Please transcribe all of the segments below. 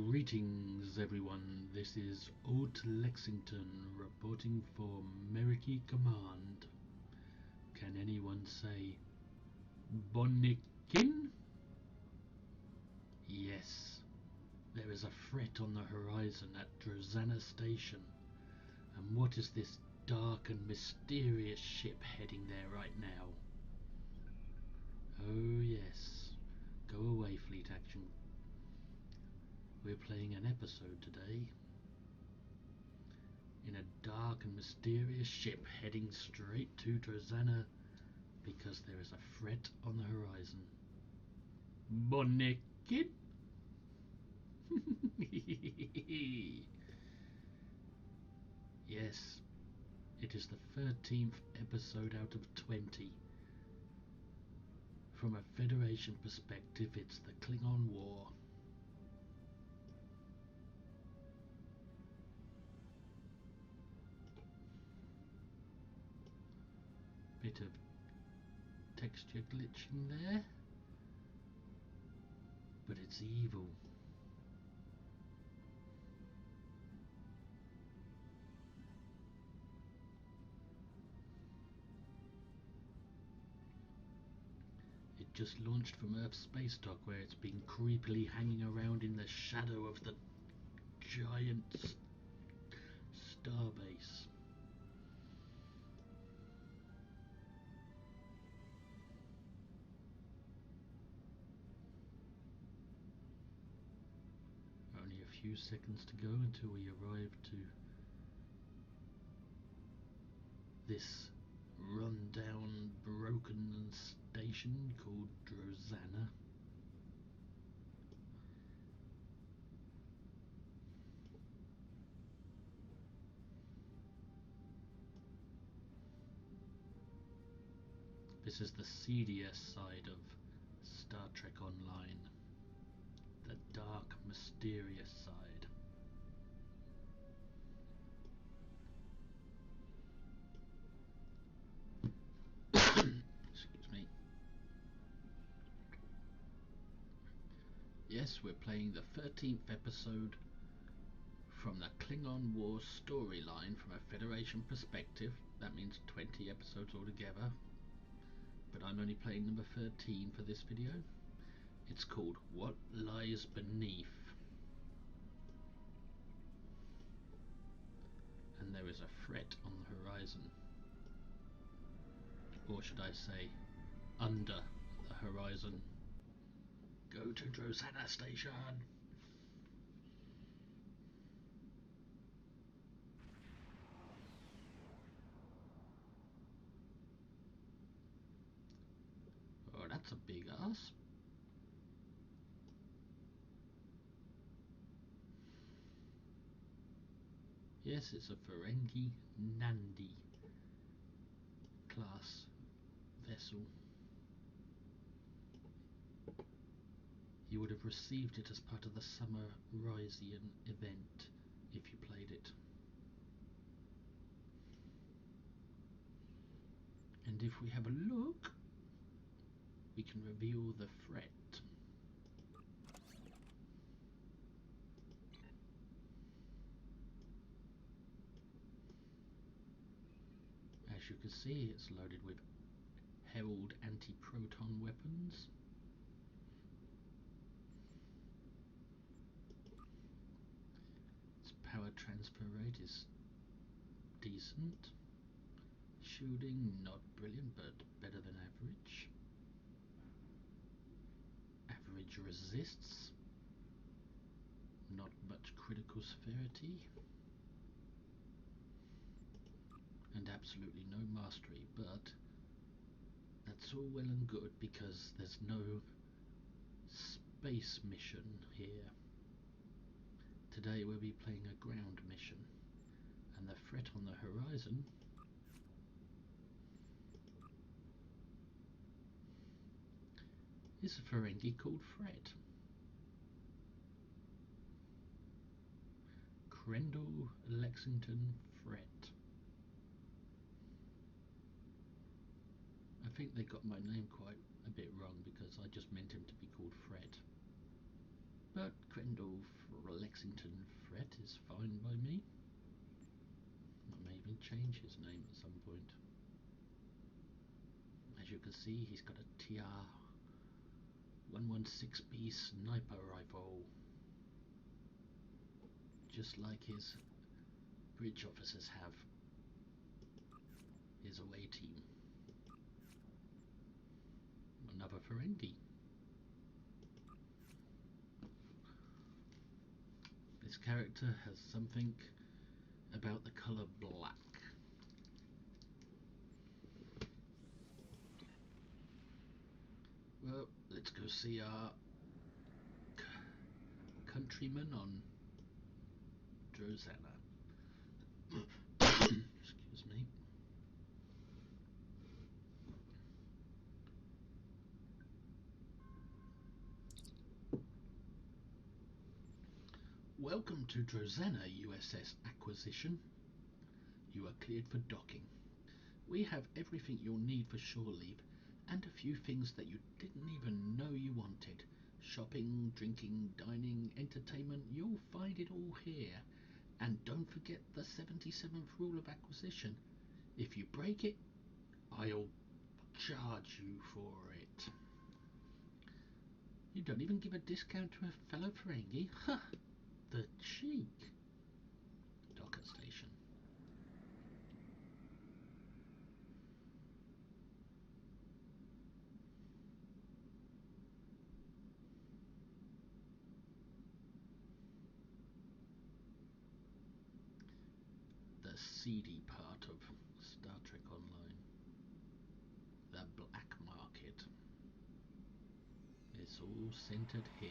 Greetings everyone, this is Old Lexington reporting for Meriki Command. Can anyone say Bonnikin? Yes, there is a threat on the horizon at Drozana Station. And what is this dark and mysterious ship heading there right now? Oh yes, go away Fleet Action. We're playing an episode today in a dark and mysterious ship heading straight to Drozana because there is a threat on the horizon. Bonnikin? Yes, it is the 13th episode out of 20. From a Federation perspective, it's the Klingon War. Bit of texture glitching there, but it's evil. It just launched from Earth's space dock, where it's been creepily hanging around in the shadow of the giant starbase. Only a few seconds to go until we arrive to this run-down, broken station called Drozana. This is the seedier side of Star Trek Online, the dark, mysterious side. Excuse me. Yes, we're playing the 13th episode from the Klingon War storyline from a Federation perspective. That means 20 episodes altogether, but I'm only playing number 13 for this video. It's called What Lies Beneath. And there is a threat on the horizon. Or should I say, under the horizon. Go to Drozana Station! Oh, that's a big ass. Yes, it's a Ferengi Nandi class vessel. You would have received it as part of the Summer Rysian event if you played it. And if we have a look, we can reveal the threat. As you can see, it's loaded with Herald anti-proton weapons. Its power transfer rate is decent. Shielding, not brilliant, but better than average. Average resists. Not much critical severity. And absolutely no mastery, but that's all well and good because there's no space mission here. Today we'll be playing a ground mission, and the threat on the horizon is a Ferengi called Fred. Crendel Lexington Fred. I think they got my name quite a bit wrong because I just meant him to be called Fred. But Grendel Lexington Fret is fine by me. I may even change his name at some point. As you can see, he's got a TR 116B sniper rifle, just like his bridge officers have, his away team. Another Ferengi. This character has something about the colour black. Well, let's go see our countrymen on Drozana. Excuse me. Welcome to Drozana USS Acquisition. You are cleared for docking. We have everything you'll need for shore leave, and a few things that you didn't even know you wanted. Shopping, drinking, dining, entertainment, you'll find it all here. And don't forget the 77th rule of acquisition. If you break it, I'll charge you for it. You don't even give a discount to a fellow Ferengi? Ha! The cheek. Docker station. The seedy part of Star Trek Online. The black market. It's all centered here.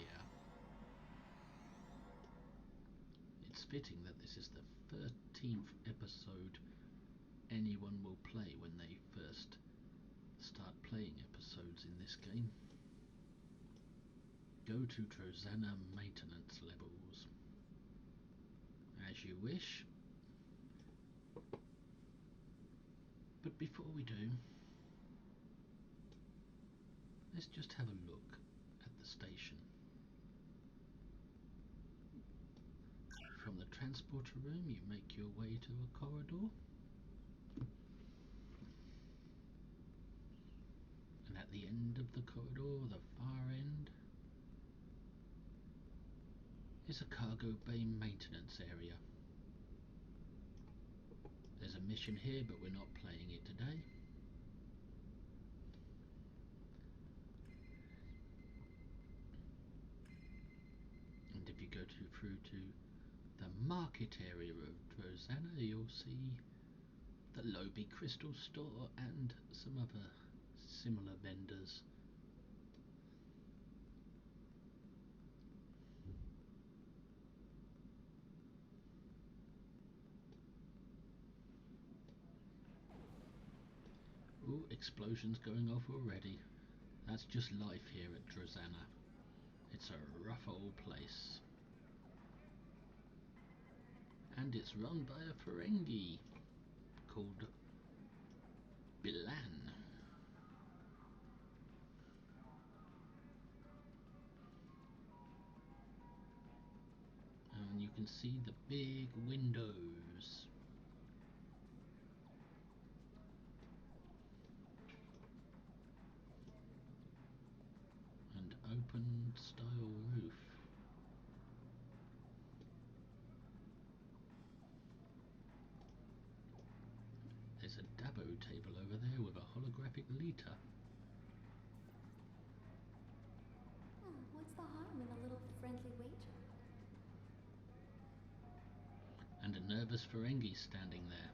It's fitting that this is the 13th episode anyone will play when they first start playing episodes in this game. Go to Drozana maintenance levels. As you wish. But before we do, let's just have a look at the station. From the transporter room, you make your way to a corridor. And at the end of the corridor, the far end, is a cargo bay maintenance area. There's a mission here, but we're not playing it today. And if you go through to the market area of Drozana, you'll see the Lobi Crystal Store and some other similar vendors. Ooh, explosions going off already. That's just life here at Drozana. It's a rough old place. And it's run by a Ferengi called Bilan. And you can see the big windows. And open style roof. There's a Dabo table over there with a holographic Lita. Oh, what's the harm in a little friendly wager? And a nervous Ferengi standing there.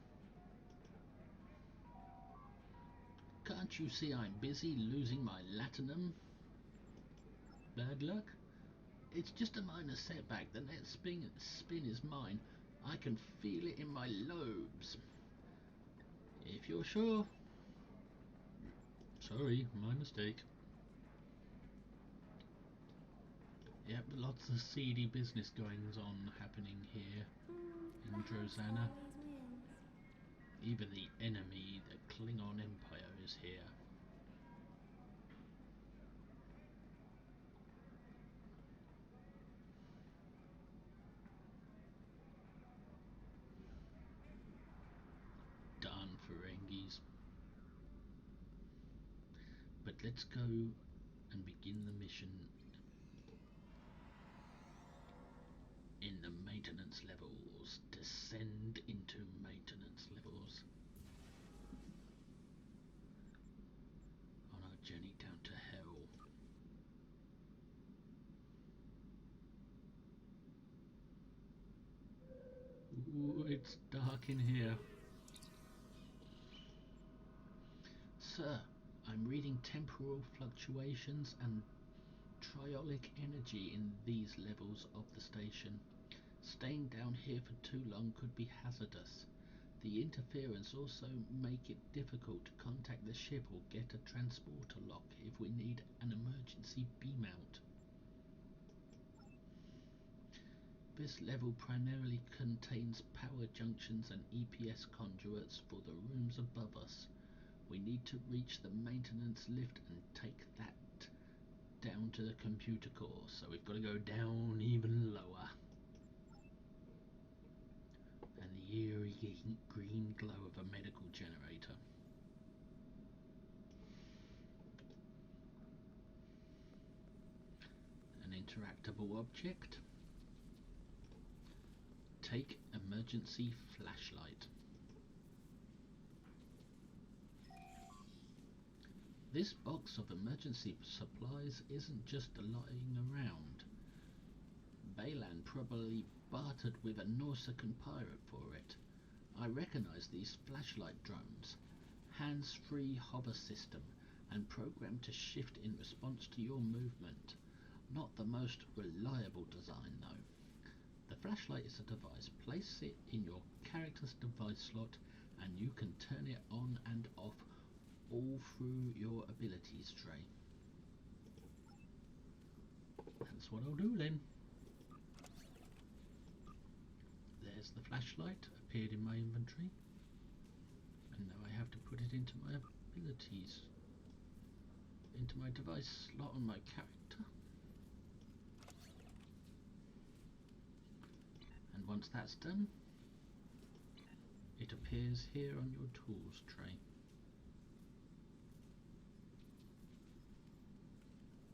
Can't you see I'm busy losing my latinum? Bad luck? It's just a minor setback. The next spin is mine. I can feel it in my lobes. If you're sure. Sorry, my mistake. Yep, lots of seedy business goings on happening here in Drozana. Even the enemy, the Klingon Empire, is here. let's go and begin the mission in the maintenance levels. Descend into maintenance levels on our journey down to hell. Ooh, it's dark in here. Sir, I'm reading temporal fluctuations and triolic energy in these levels of the station. Staying down here for too long could be hazardous. The interference also make it difficult to contact the ship or get a transporter lock if we need an emergency beam out. This level primarily contains power junctions and EPS conduits for the rooms above us. We need to reach the maintenance lift and take that down to the computer core, so we've got to go down even lower. And the eerie green glow of a medical generator. An interactable object. Take emergency flashlight. This box of emergency supplies isn't just lying around. Baylan probably bartered with a Norsican pirate for it. I recognize these flashlight drones. Hands-free hover system and programmed to shift in response to your movement. Not the most reliable design though. The flashlight is a device. Place it in your character's device slot and you can turn it on and off all through your abilities tray. That's what I'll do then. There's the flashlight, appeared in my inventory. And now I have to put it into my abilities. Into my device slot on my character. And once that's done, it appears here on your tools tray.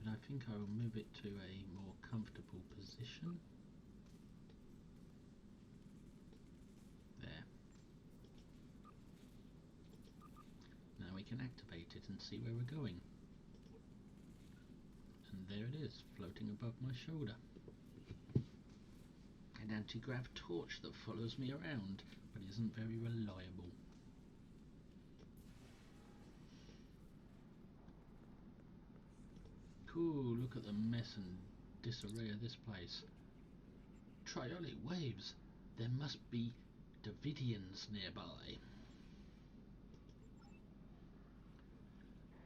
But I think I will move it to a more comfortable position. There. Now we can activate it and see where we're going. And there it is, floating above my shoulder. An anti-grav torch that follows me around, but isn't very reliable. Cool, look at the mess and disarray of this place. Triolic waves. There must be Davidians nearby.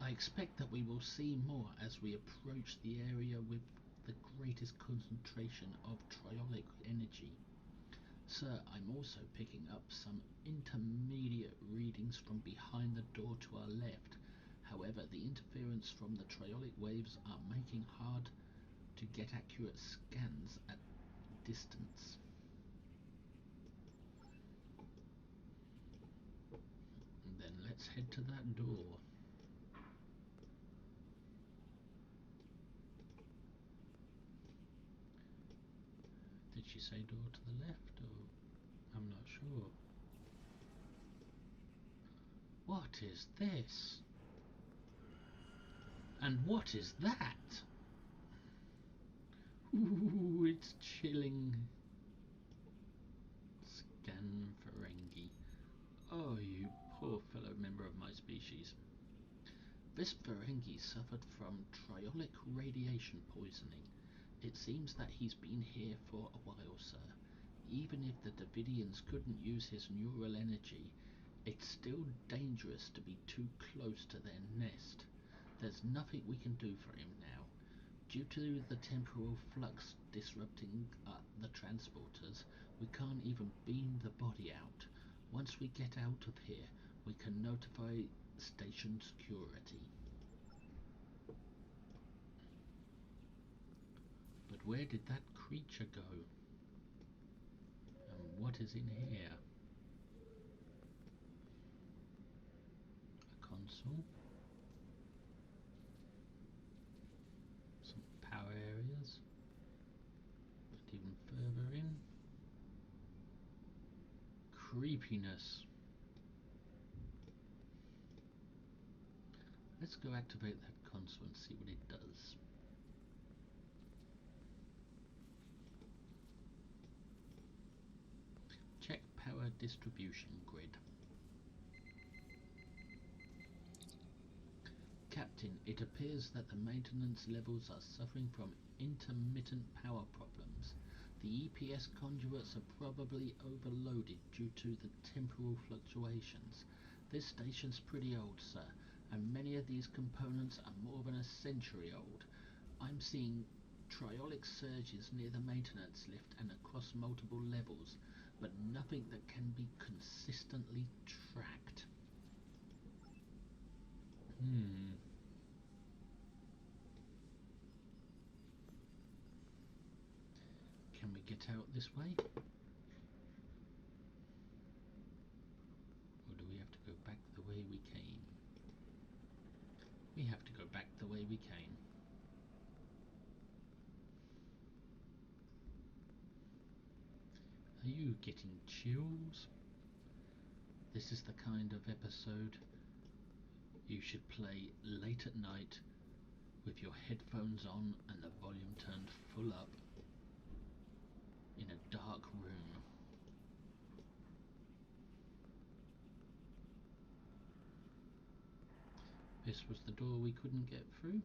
I expect that we will see more as we approach the area with the greatest concentration of triolic energy. Sir, I'm also picking up some intermediate readings from behind the door to our left. However, the interference from the triolic waves are making hard to get accurate scans at distance. And then let's head to that door. Did she say door to the left, or I'm not sure. What is this? And what is that? Ooh, it's chilling. Scan Ferengi. Oh, you poor fellow member of my species. This Ferengi suffered from triolic radiation poisoning. It seems that he's been here for a while, sir. Even if the Davidians couldn't use his neural energy, it's still dangerous to be too close to their nest. There's nothing we can do for him now. Due to the temporal flux disrupting the transporters, we can't even beam the body out. Once we get out of here, we can notify station security. But where did that creature go? And what is in here? A console? creepiness. Let's go activate that console and see what it does. Check power distribution grid. Captain, it appears that the maintenance levels are suffering from intermittent power problems. The EPS conduits are probably overloaded due to the temporal fluctuations. This station's pretty old, sir, and many of these components are more than a century old. I'm seeing triolic surges near the maintenance lift and across multiple levels, but nothing that can be consistently tracked. Can we get out this way? Or do we have to go back the way we came? We have to go back the way we came. Are you getting chills? This is the kind of episode you should play late at night with your headphones on and the volume turned full up in a dark room. This was the door we couldn't get through.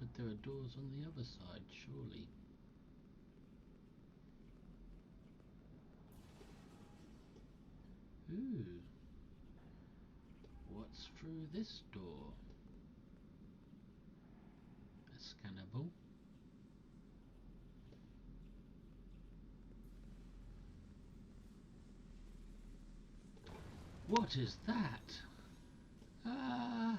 But there are doors on the other side, surely. Ooh. What's through this door? A scannable. What is that? Ah!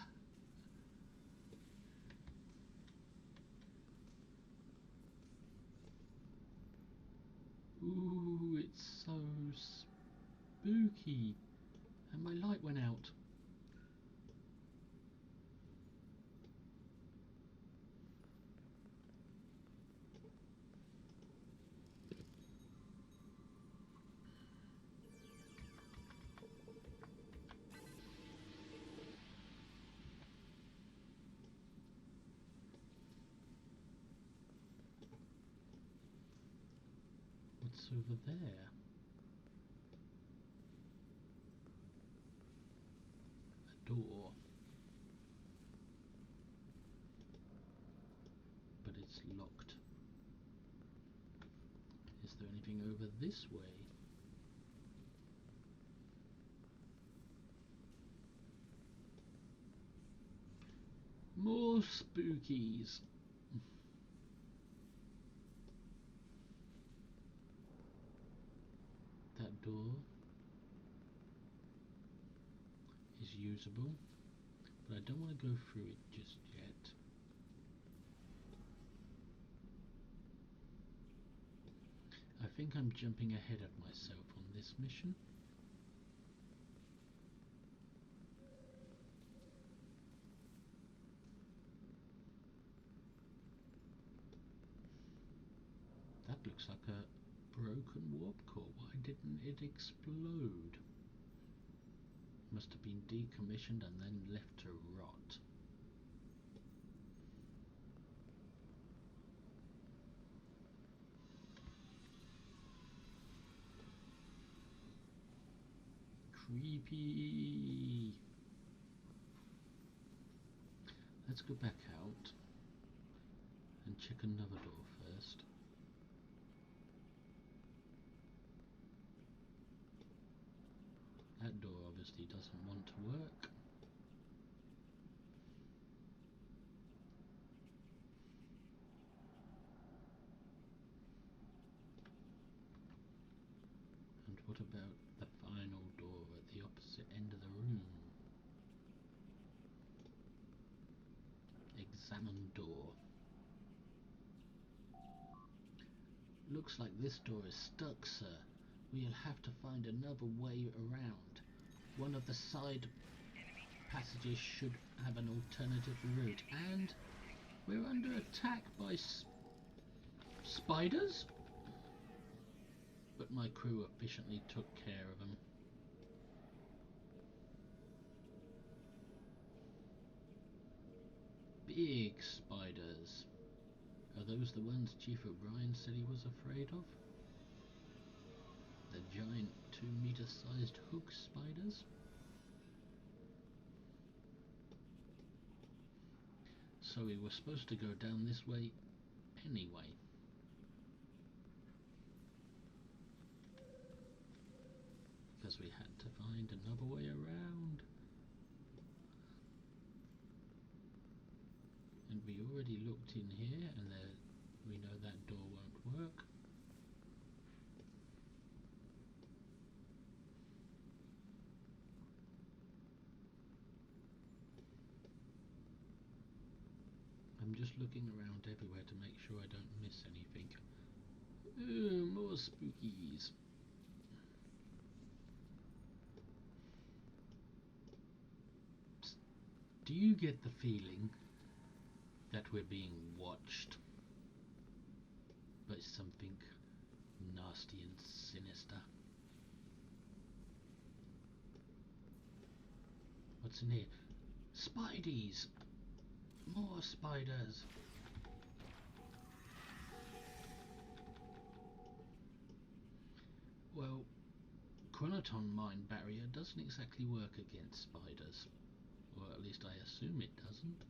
Ooh, it's so spooky. And my light went out. What's over there? A door. But it's locked. Is there anything over this way? More spookies. That door is usable, but I don't want to go through it just yet. I think I'm jumping ahead of myself on this mission. That looks like a broken warp core. Why didn't it explode? Must have been decommissioned and then left to rot. Creepy. Let's go back out and check another door first. That door obviously doesn't want to work. And what about the final door at the opposite end of the room? Examine door. Looks like this door is stuck, sir. We'll have to find another way around. One of the side passages should have an alternative route. And we're under attack by spiders? but my crew efficiently took care of them. Big spiders. Are those the ones Chief O'Brien said he was afraid of? The giant 2-meter sized hook spiders? So we were supposed to go down this way anyway. Because we had to find another way around. And we already looked in here, and we know that door won't work. I'm just looking around everywhere to make sure I don't miss anything. Ooh, more spookies. Psst. Do you get the feeling that we're being watched by something nasty and sinister? What's in here? Spideys! More spiders! Well, Chronoton Mind Barrier doesn't exactly work against spiders. Or at least I assume it doesn't.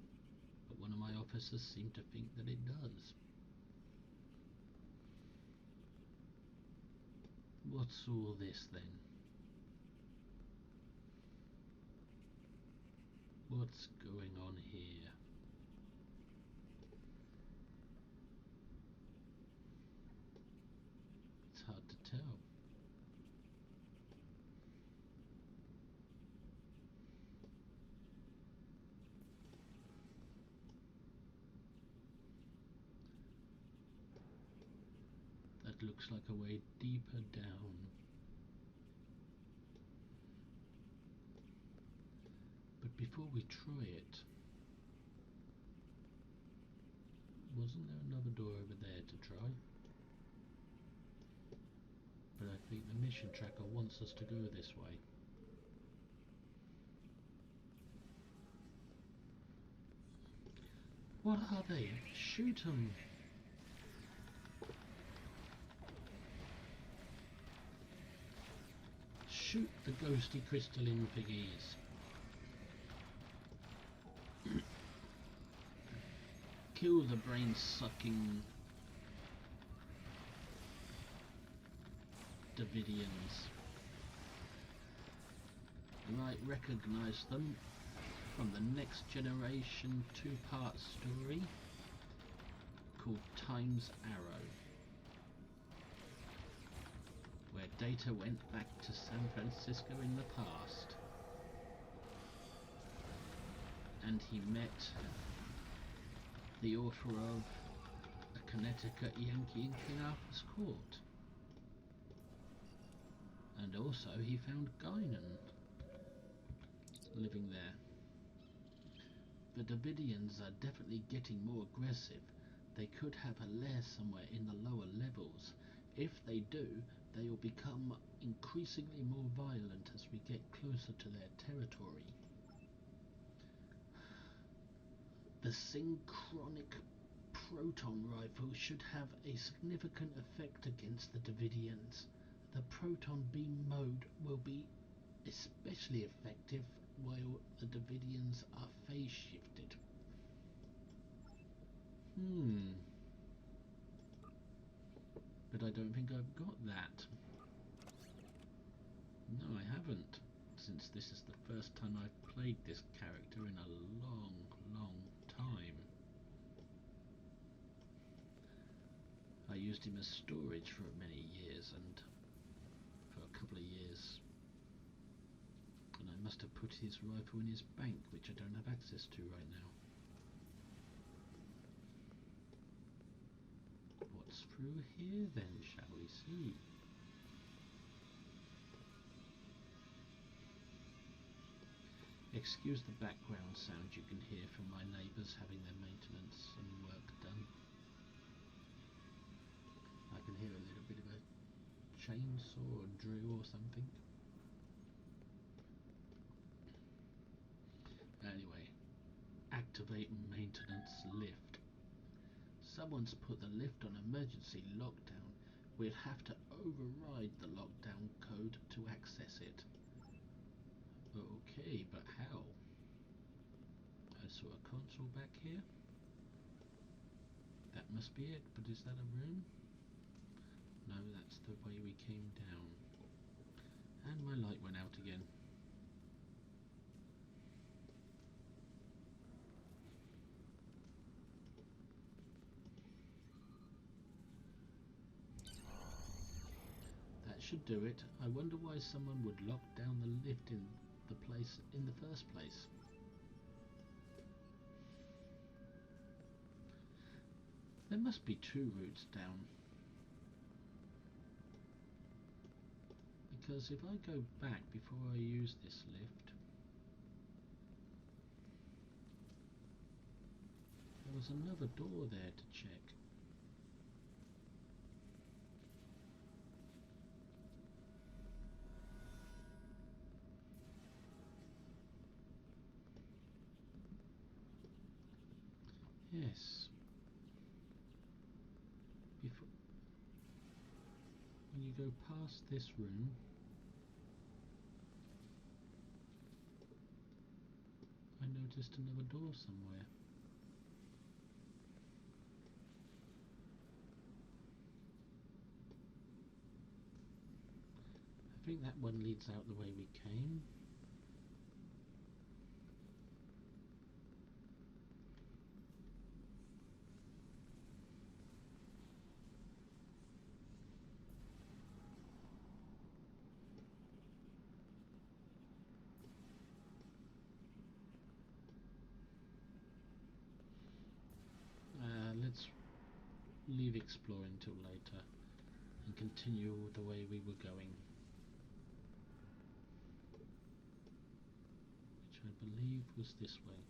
But one of my officers seemed to think that it does. What's all this then? What's going on here? It's hard to tell. That looks like a way deeper down. But before we try it, wasn't there another door over there to try? But I think the mission tracker wants us to go this way. What are they? Shoot 'em! Shoot the ghosty crystalline piggies! Kill the brain-sucking Davidians. You might recognise them from the Next Generation 2-part story called Time's Arrow, where Data went back to San Francisco in the past and he met the author of A Connecticut Yankee in King Arthur's Court. And also he found Guinan living there. The Davidians are definitely getting more aggressive. They could have a lair somewhere in the lower levels. If they do, they will become increasingly more violent as we get closer to their territory. The synchronic proton rifle should have a significant effect against the Davidians. The proton beam mode will be especially effective while the Davidians are phase shifted. But I don't think I've got that. No, I haven't, since this is the first time I've played this character in a long, long time. I used him as storage for many years, and for a couple of years, and I must have put his rifle in his bank, which I don't have access to right now. What's through here then, shall we see? Excuse the background sound you can hear from my neighbours having their maintenance and work done. I can hear a little bit of a chainsaw or drill or something. Anyway, activate maintenance lift. Someone's put the lift on emergency lockdown. We'll have to override the lockdown code to access it. Okay, but how? I saw a console back here. That must be it, but is that a room? No, that's the way we came down. And my light went out again. That should do it. I wonder why someone would lock down the lift in the place in the first place. There must be two routes down. Because if I go back before I use this lift, there was another door there to check. Yes. Before, when you go past this room, I noticed another door somewhere. I think that one leads out the way we came. Let's leave exploring till later and continue the way we were going, which I believe was this way.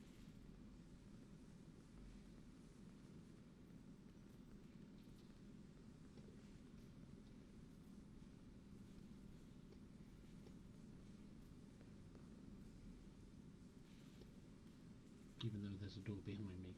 Even though there's a door behind me.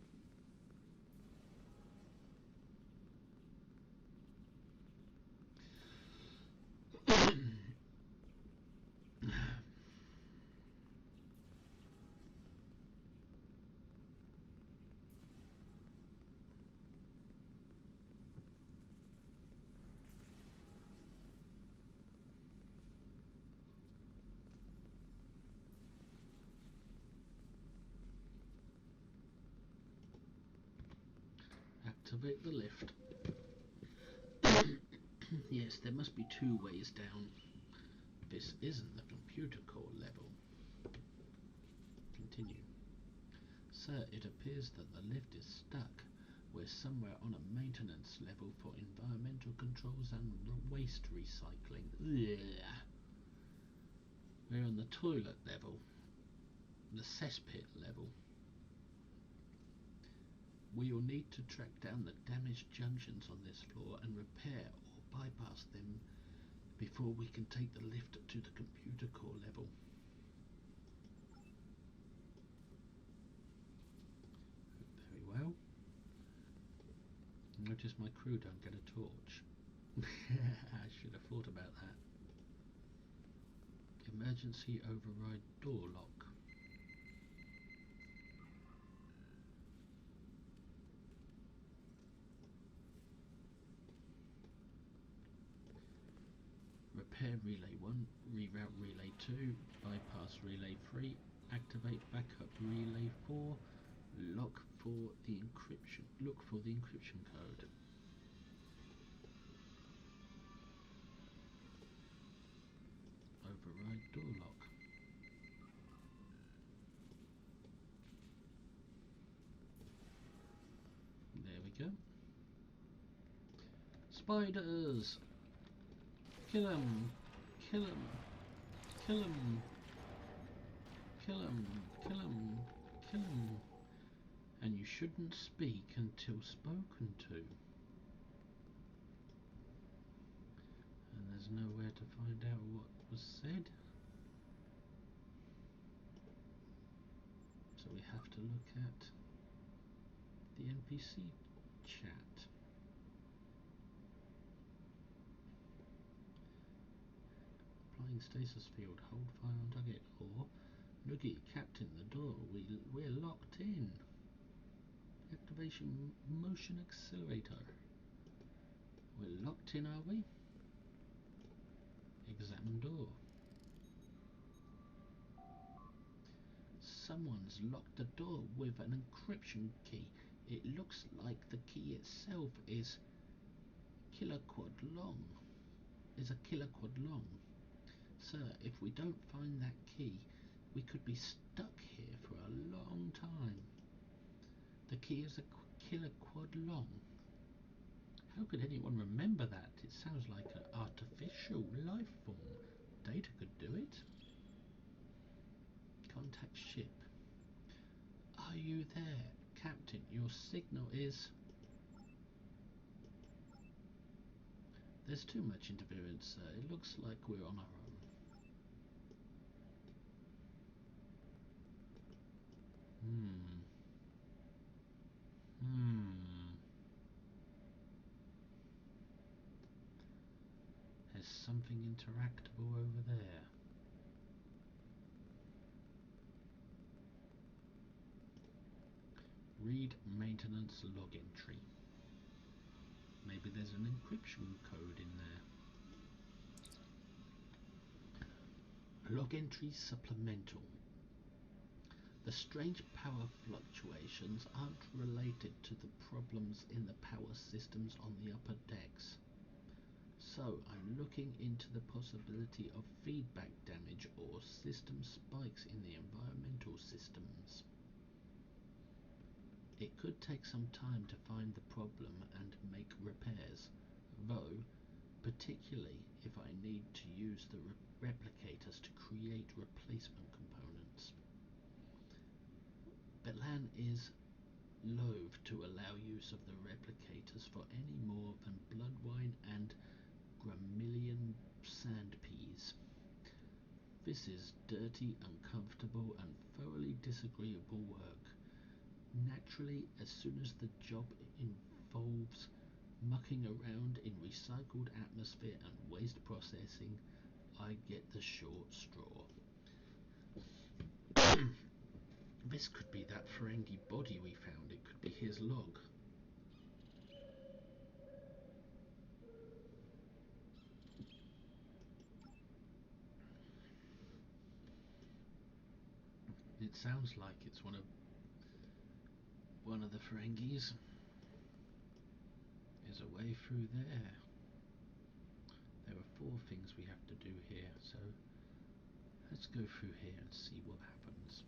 Activate the lift. Yes, there must be two ways down. This isn't the computer core level. Continue. Sir, it appears that the lift is stuck. We're somewhere on a maintenance level for environmental controls and waste recycling. Ugh. We're on the toilet level. The cesspit level. We will need to track down the damaged junctions on this floor and repair or bypass them before we can take the lift to the computer core level. Very well. Notice my crew don't get a torch. I should have thought about that. Emergency override door lock. Repair relay 1, reroute relay 2, bypass relay 3, activate backup relay 4, look for the encryption code. Override door lock. There we go. Spiders! Kill 'em! Kill 'em! Kill 'em! Kill 'em! Kill 'em! Kill 'em! And you shouldn't speak until spoken to. And there's nowhere to find out what was said. So we have to look at the NPC chat. Applying stasis field, hold fire on target, or Noogie, Captain, the door, we're locked in. Activation motion accelerator. We're locked in, are we? Examine door. Someone's locked the door with an encryption key. It looks like the key itself is a kiloquad long. Sir, if we don't find that key, we could be stuck here for a long time. The key is a kiloquad long. How could anyone remember that? It sounds like an artificial life form. Data could do it. Contact ship. Are you there? Captain, your signal is... There's too much interference, sir. It looks like we're on our own. There's something interactable over there. Read maintenance log entry. Maybe there's an encryption code in there. Log entry supplemental. The strange power fluctuations aren't related to the problems in the power systems on the upper decks. So I'm looking into the possibility of feedback damage or system spikes in the environmental systems. It could take some time to find the problem and make repairs, though particularly if I need to use the replicators to create replacement components. Betlan is loath to allow use of the replicators for any more than blood wine and Grammillion sand peas. This is dirty, uncomfortable, and thoroughly disagreeable work. Naturally, as soon as the job involves mucking around in recycled atmosphere and waste processing, I get the short straw. This could be that Ferengi body we found. It could be his log. It sounds like it's one of the Ferengis. There's a way through there. There are 4 things we have to do here, so let's go through here and see what happens.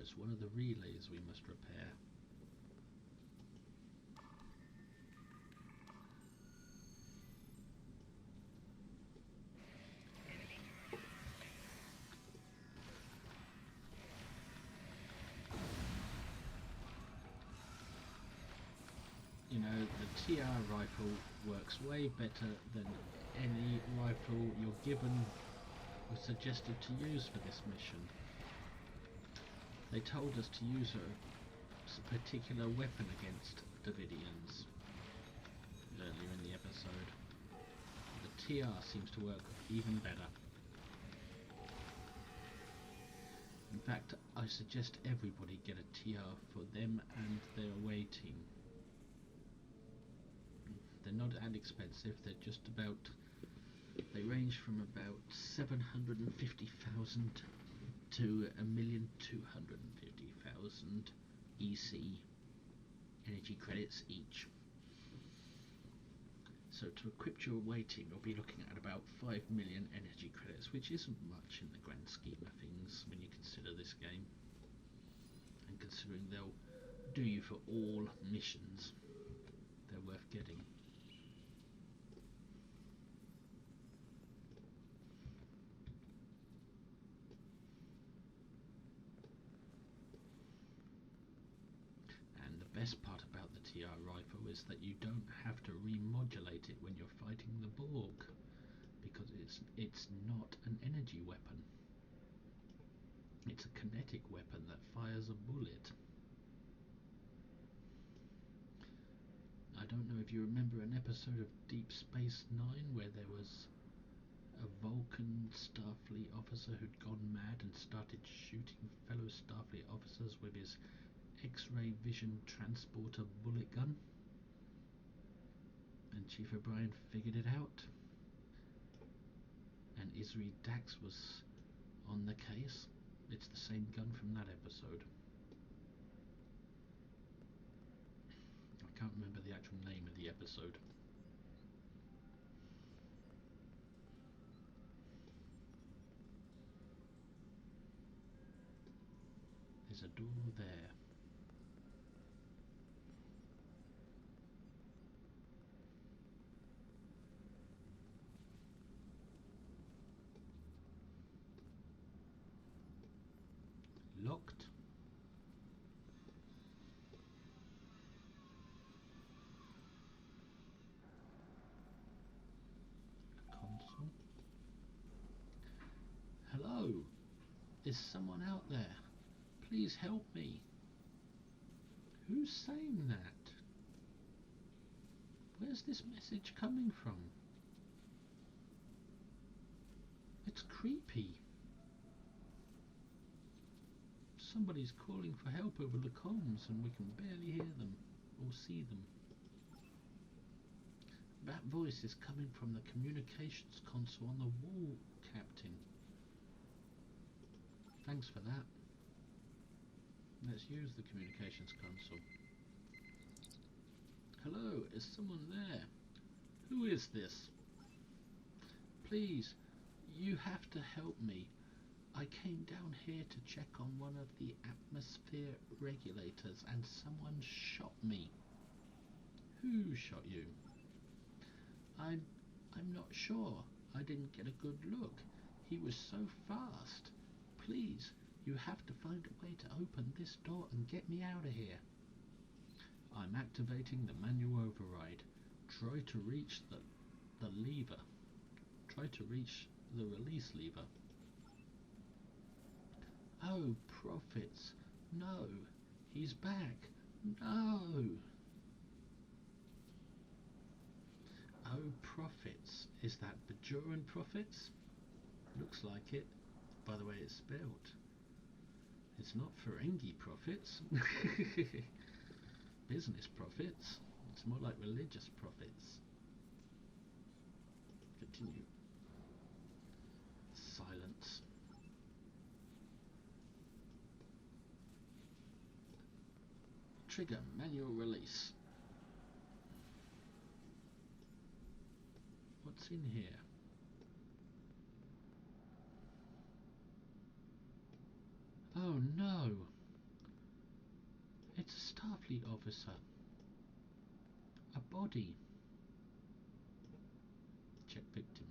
It's one of the relays we must repair. You know, the TR rifle works way better than any rifle you're given or suggested to use for this mission. They told us to use a particular weapon against Davidians earlier in the episode. The TR seems to work even better. In fact, I suggest everybody get a TR for them and their away team. They're not that expensive, they're just about, they range from about 750,000 to 1,250,000 EC energy credits each. So to equip your away team, you'll be looking at about 5 million energy credits, which isn't much in the grand scheme of things when you consider this game. And considering they'll do you for all missions, they're worth getting. best part about the TR rifle is that you don't have to remodulate it when you're fighting the Borg, because it's not an energy weapon. It's a kinetic weapon that fires a bullet. I don't know if you remember an episode of Deep Space Nine where there was a Vulcan Starfleet officer who'd gone mad and started shooting fellow Starfleet officers with his X-ray vision transporter bullet gun, and Chief O'Brien figured it out, and Isri Dax was on the case. It's the same gun from that episode. I can't remember the actual name of the episode. There's a door there. Locked. A console. Hello? Is someone out there? Please help me. Who's saying that? Where's this message coming from? It's creepy. Somebody's calling for help over the comms and we can barely hear them or see them. That voice is coming from the communications console on the wall, Captain. Thanks for that. Let's use the communications console. Hello, is someone there? Who is this? Please, you have to help me. I came down here to check on one of the atmosphere regulators and someone shot me. Who shot you? I'm not sure. I didn't get a good look. He was so fast. Please, you have to find a way to open this door and get me out of here. I'm activating the manual override. Try to reach the lever. Try to reach the release lever. Oh, prophets. No. He's back. No. Oh, prophets. Is that Bajoran prophets? Looks like it, by the way it's spelled. It's not Ferengi prophets. Business prophets. It's more like religious prophets. Continue. Silence. Trigger manual release. What's in here? Oh no! It's a Starfleet officer. A body. Check victim.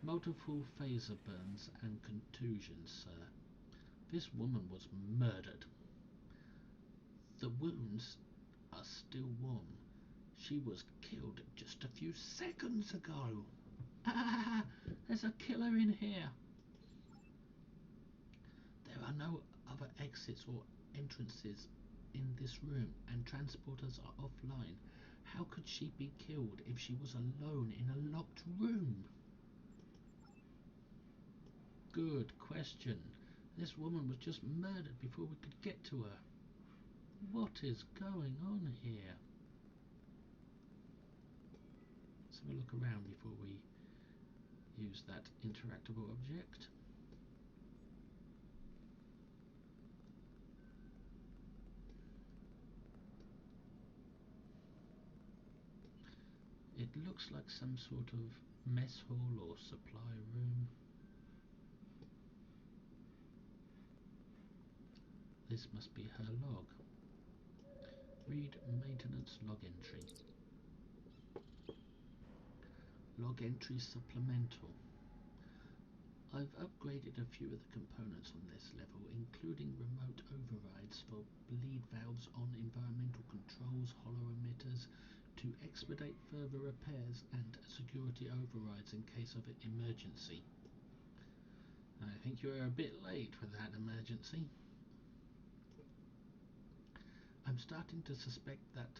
Multiple phaser burns and contusions, sir. This woman was murdered. The wounds are still warm. She was killed just a few seconds ago. Ah! There's a killer in here. There are no other exits or entrances in this room, and transporters are offline. How could she be killed if she was alone in a locked room? Good question. This woman was just murdered before we could get to her. What is going on here? Let's have a look around before we use that interactable object. It looks like some sort of mess hall or supply room. This must be her log. Read maintenance log entry. Log entry supplemental. I've upgraded a few of the components on this level, including remote overrides for bleed valves on environmental controls, hollow emitters, to expedite further repairs, and security overrides in case of an emergency. I think you're a bit late for that emergency. I'm starting to suspect that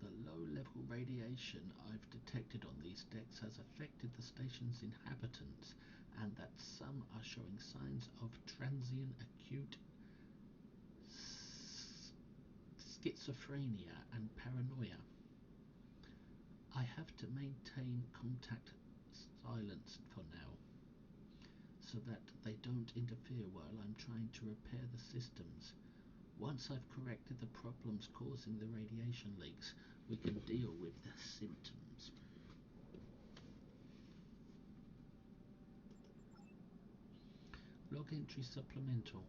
the low-level radiation I've detected on these decks has affected the station's inhabitants, and that some are showing signs of transient acute schizophrenia and paranoia. I have to maintain contact silence for now, so that they don't interfere while I'm trying to repair the systems. Once I've corrected the problems causing the radiation leaks, we can deal with the symptoms. Log entry supplemental.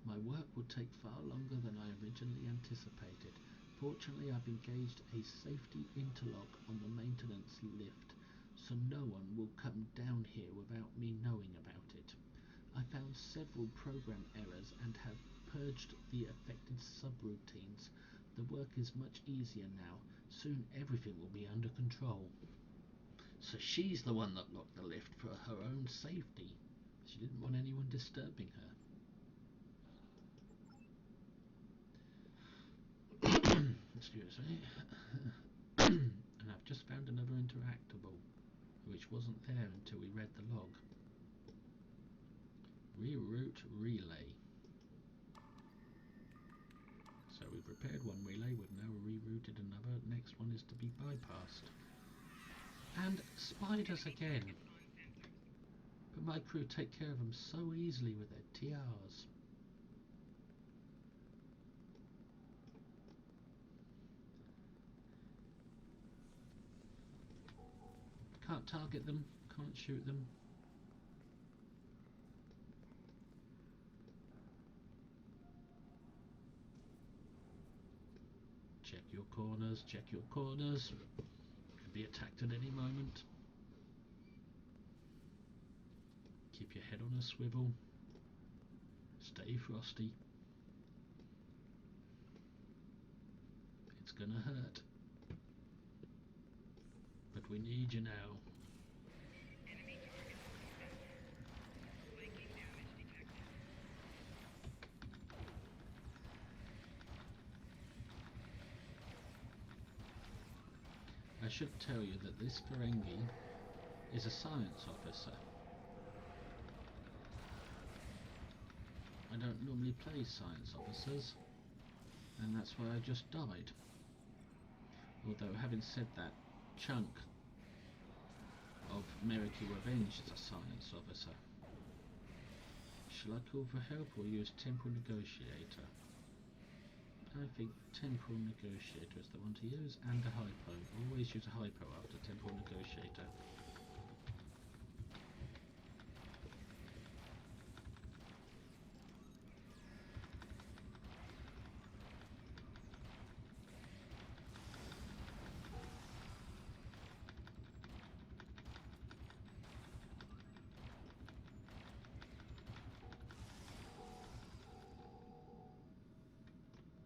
My work will take far longer than I originally anticipated. Fortunately, I've engaged a safety interlock on the maintenance lift, so no one will come down here without me knowing about it. I found several program errors and have purged the affected subroutines. The work is much easier now. Soon everything will be under control. So she's the one that locked the lift for her own safety. She didn't want anyone disturbing her. Excuse me. And I've just found another interactable, which wasn't there until we read the log. Reroute relay. So we've repaired one relay, we've now rerouted another. Next one is to be bypassed. And spiders again. But my crew take care of them so easily with their TRs. Can't target them, can't shoot them. Check your corners, check your corners. Could be attacked at any moment. Keep your head on a swivel. Stay frosty. It's gonna hurt. But we need you now. I should tell you that this Ferengi is a science officer. I don't normally play science officers, and that's why I just died. Although, having said that, Chunk of Meriki Revenge is a science officer. Shall I call for help or use Temporal Negotiator? I think Temporal Negotiator is the one to use, and a Hypo. Always use a Hypo after Temporal Negotiator.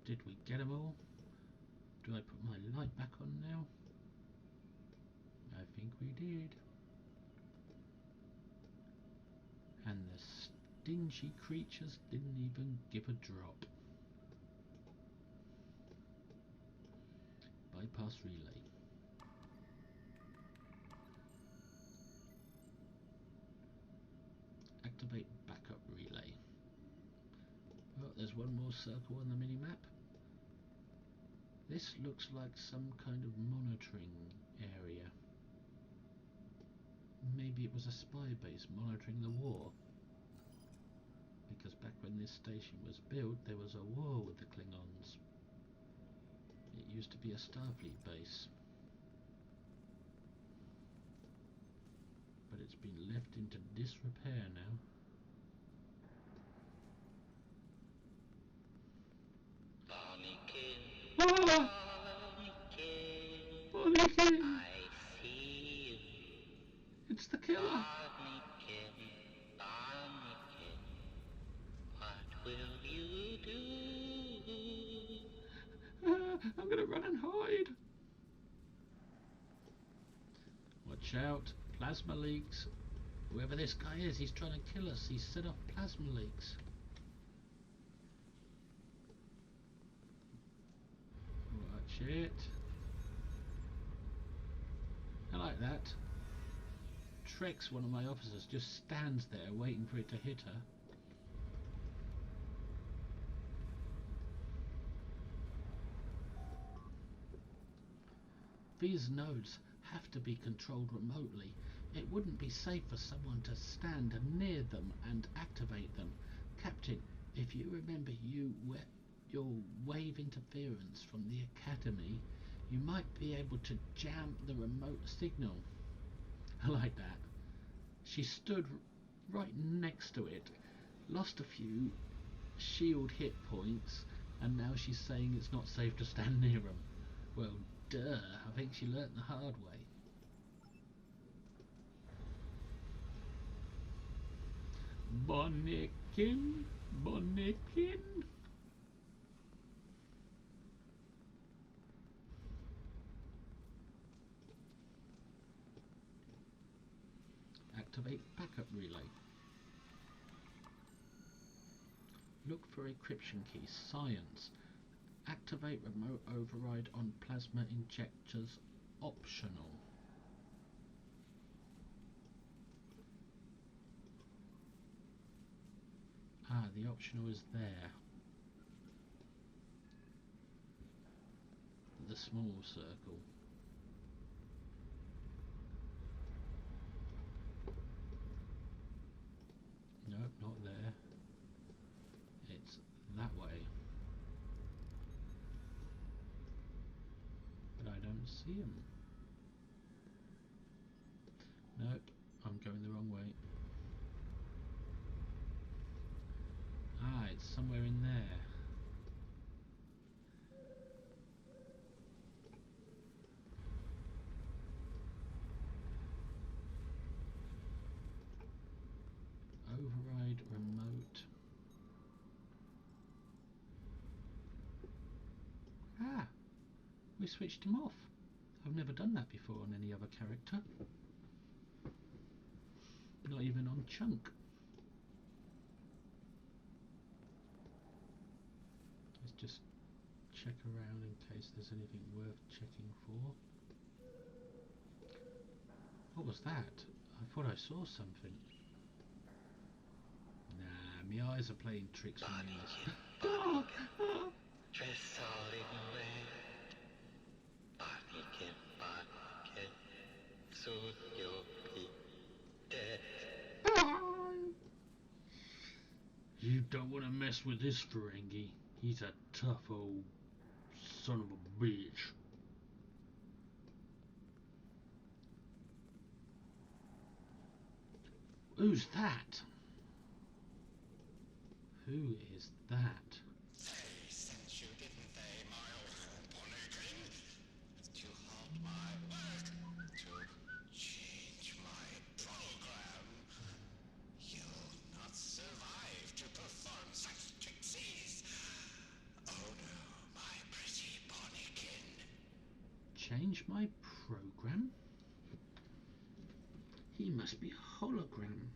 Did we get them all? Do I put my light back on now? I think we did. And the stingy creatures didn't even give a drop. Bypass relay. Activate backup relay. Oh, there's one more circle on the mini-map. This looks like some kind of monitoring area. Maybe it was a spy base monitoring the war. Because back when this station was built, there was a war with the Klingons. It used to be a Starfleet base. But it's been left into disrepair now. Ah! Anakin! I see you. It's the killer! Anakin, I'm gonna run and hide. Watch out. Plasma leaks. Whoever this guy is, he's trying to kill us. He's set off plasma leaks. Watch it. I like that. Trex, one of my officers, just stands there waiting for it to hit her. These nodes have to be controlled remotely. It wouldn't be safe for someone to stand near them and activate them. Captain, if you remember your wave interference from the Academy, you might be able to jam the remote signal. I like that. She stood right next to it, lost a few shield hit points, and now she's saying it's not safe to stand near them. Well, duh, I think she learnt the hard way. Bonnekin, Bonnekin. Activate backup relay. Look for encryption key. Science. Activate remote override on plasma injectors. Optional. Ah, the optional is there. The small circle. Nope, not there. It's that way. But I don't see him. Nope, I'm going the wrong way. Ah, it's somewhere in there. Override remote. Ah, we switched him off. I've never done that before on any other character. Not even on Chunk. Let's just check around in case there's anything worth checking for. What was that? I thought I saw something. Nah, my eyes are playing tricks on me. Oh, oh. You don't want to mess with this Ferengi. He's a tough old son of a bitch. Who's that? Who is that? They sent you, didn't they, my old Bonnekin? To halt my work, to change my program. You'll not survive to perform such trixies. Oh no, my pretty Bonnekin. Change my program? He must be a hologram.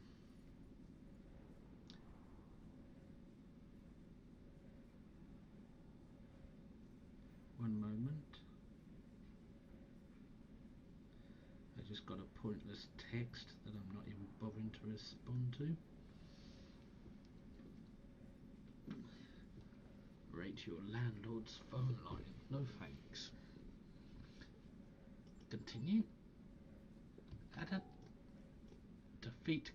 One moment. I just got a pointless text that I'm not even bothering to respond to. Rate your landlord's phone line. No thanks. Continue. Defeat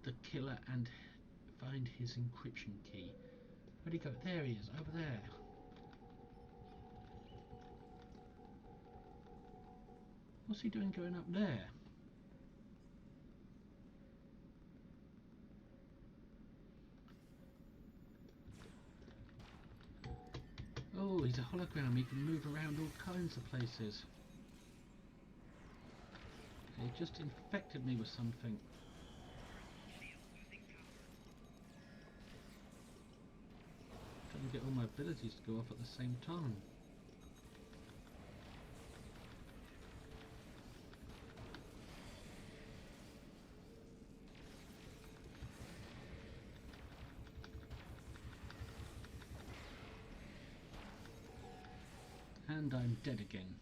the killer and find his encryption key. Where'd he go? There he is, over there. What's he doing going up there? Oh, he's a hologram. He can move around all kinds of places. He just infected me with something. Don't trying to get all my abilities to go off at the same time. And I'm dead again.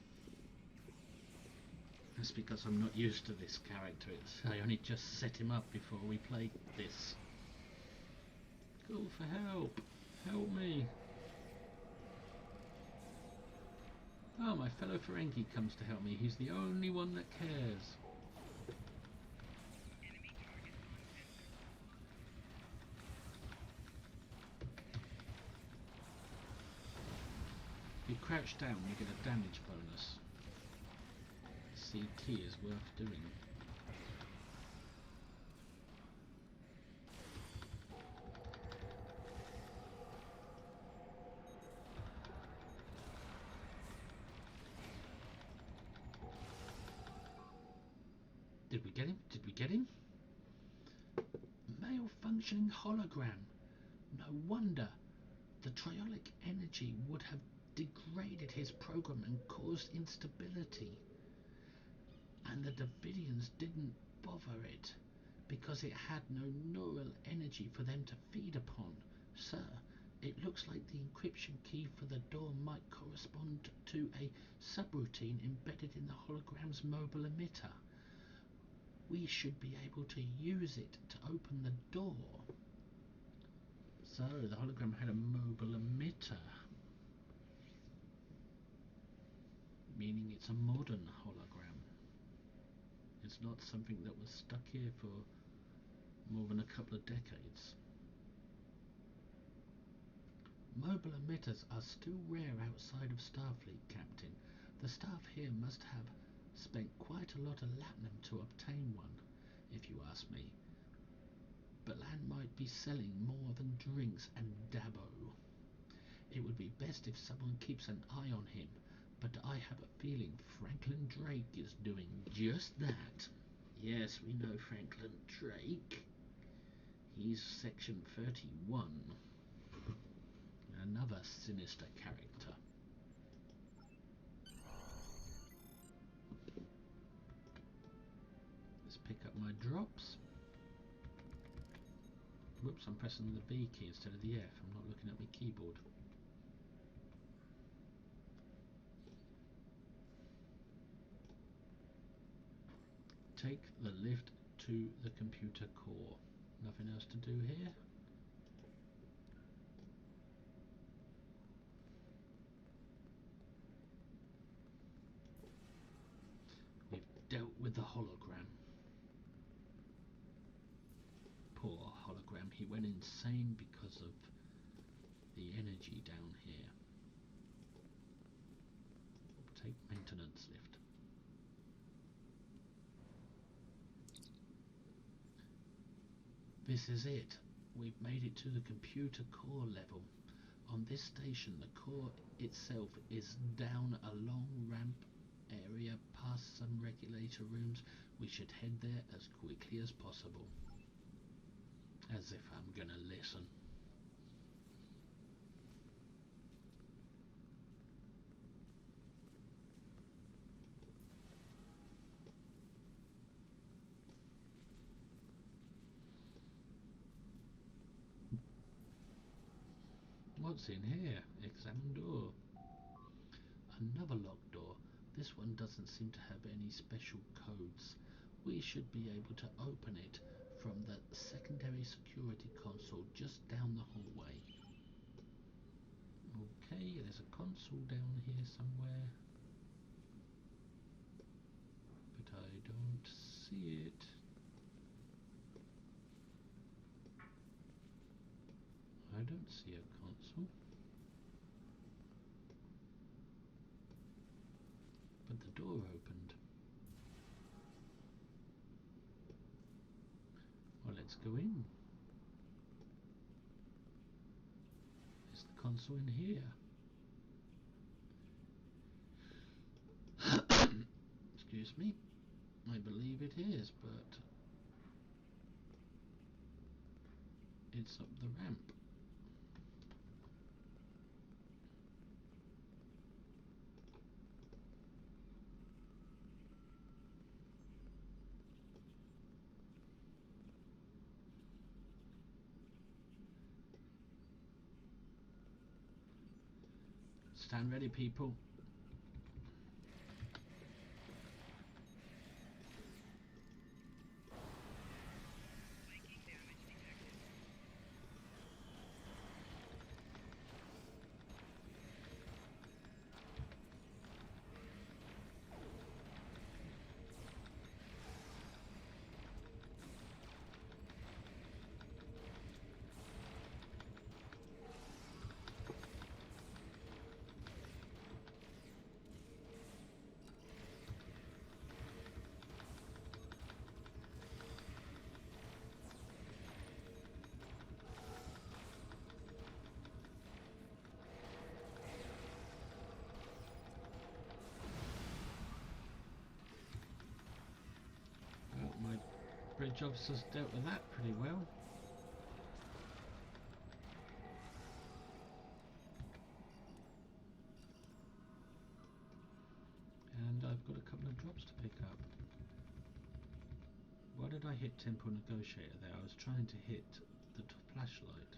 That's because I'm not used to this character. I only just set him up before we played this. Call for help! Help me! Oh, my fellow Ferengi comes to help me. He's the only one that cares. If you crouch down, you get a damage bonus. CT is worth doing. Did we get him? Did we get him? Malfunctioning hologram. No wonder. The triolic energy would have degraded his program and caused instability. And the Davidians didn't bother it because it had no neural energy for them to feed upon. Sir, it looks like the encryption key for the door might correspond to a subroutine embedded in the hologram's mobile emitter. We should be able to use it to open the door. So, the hologram had a mobile emitter, meaning it's a modern hologram. It's not something that was stuck here for more than a couple of decades. Mobile emitters are still rare outside of Starfleet, Captain. The staff here must have spent quite a lot of latinum to obtain one, if you ask me. But Land might be selling more than drinks and Dabo. It would be best if someone keeps an eye on him, but I have a feeling Franklin Drake is doing just that. Yes, we know Franklin Drake. He's Section 31. Another sinister character. Let's pick up my drops. Whoops, I'm pressing the B key instead of the F. I'm not looking at my keyboard. Take the lift to the computer core. Nothing else to do here. We've dealt with the hologram. Poor hologram. He went insane because of the energy down here. Take maintenance lift. This is it. We've made it to the computer core level. On this station, the core itself is down a long ramp area past some regulator rooms. We should head there as quickly as possible. As if I'm gonna listen. What's in here? Examine door. Another locked door. This one doesn't seem to have any special codes. We should be able to open it from the secondary security console just down the hallway. Okay, there's a console down here somewhere, but I don't see it. I don't see a console. But the door opened. Well, let's go in. Is the console in here? Excuse me. I believe it is, but it's up the ramp. Stand ready, people. Well, my bridge officer's dealt with that pretty well. And I've got a couple of drops to pick up. Why did I hit Temple Negotiator there? I was trying to hit the flashlight.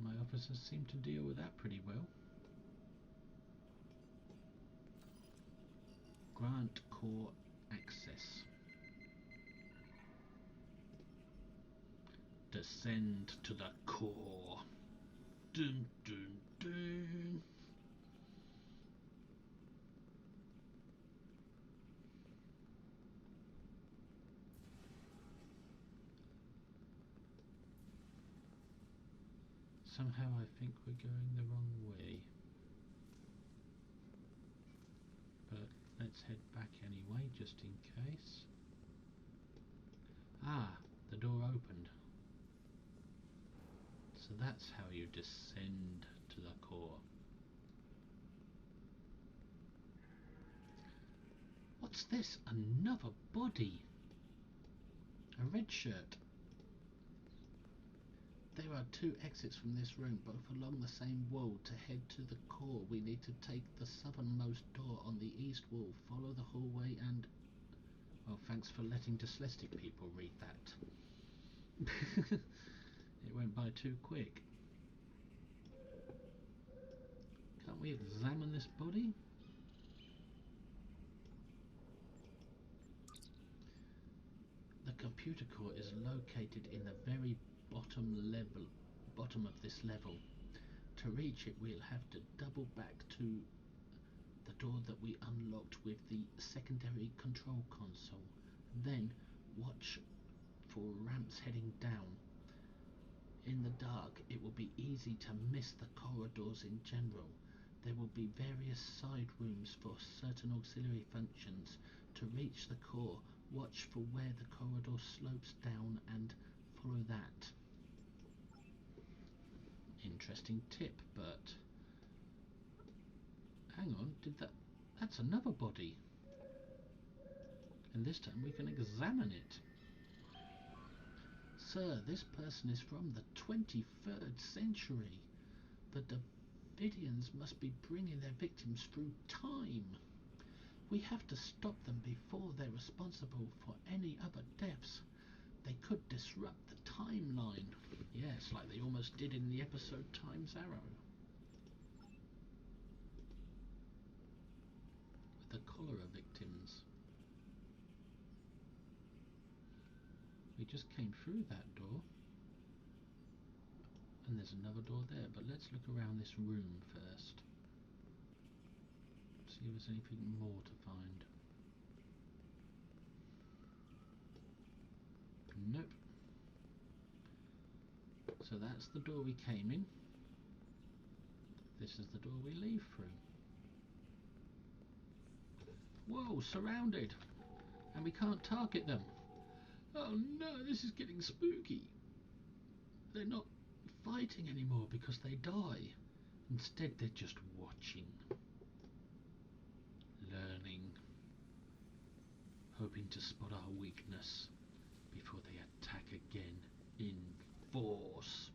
My officers seem to deal with that pretty well. Grant core access. Descend to the core. Dun dun dun. Somehow I think we're going the wrong way. But let's head back anyway, just in case. Ah, the door opened. So that's how you descend to the core. What's this? Another body. A red shirt. There are 2 exits from this room, both along the same wall. To head to the core, we need to take the southernmost door on the east wall, follow the hallway and... Well, thanks for letting dyslexic people read that. It went by too quick. Can't we examine this body? The computer core is located in the very bottom of this level. To reach it, we'll have to double back to the door that we unlocked with the secondary control console. Then watch for ramps heading down. In the dark, it will be easy to miss the corridors in general. There will be various side rooms for certain auxiliary functions. To reach the core, watch for where the corridor slopes down and follow that. Interesting tip, but hang on, that's another body. And this time we can examine it. Sir, this person is from the 23rd century. The Davidians must be bringing their victims through time. We have to stop them before they're responsible for any other deaths. They could disrupt the timeline. Yes, like they almost did in the episode Time's Arrow. With the cholera victims. We just came through that door. And there's another door there, but let's look around this room first. See if there's anything more to find. Nope. So that's the door we came in. This is the door we leave through. Whoa, surrounded! And we can't target them. Oh no, this is getting spooky. They're not fighting anymore because they die. Instead, they're just watching. Learning. Hoping to spot our weakness before they attack again in force.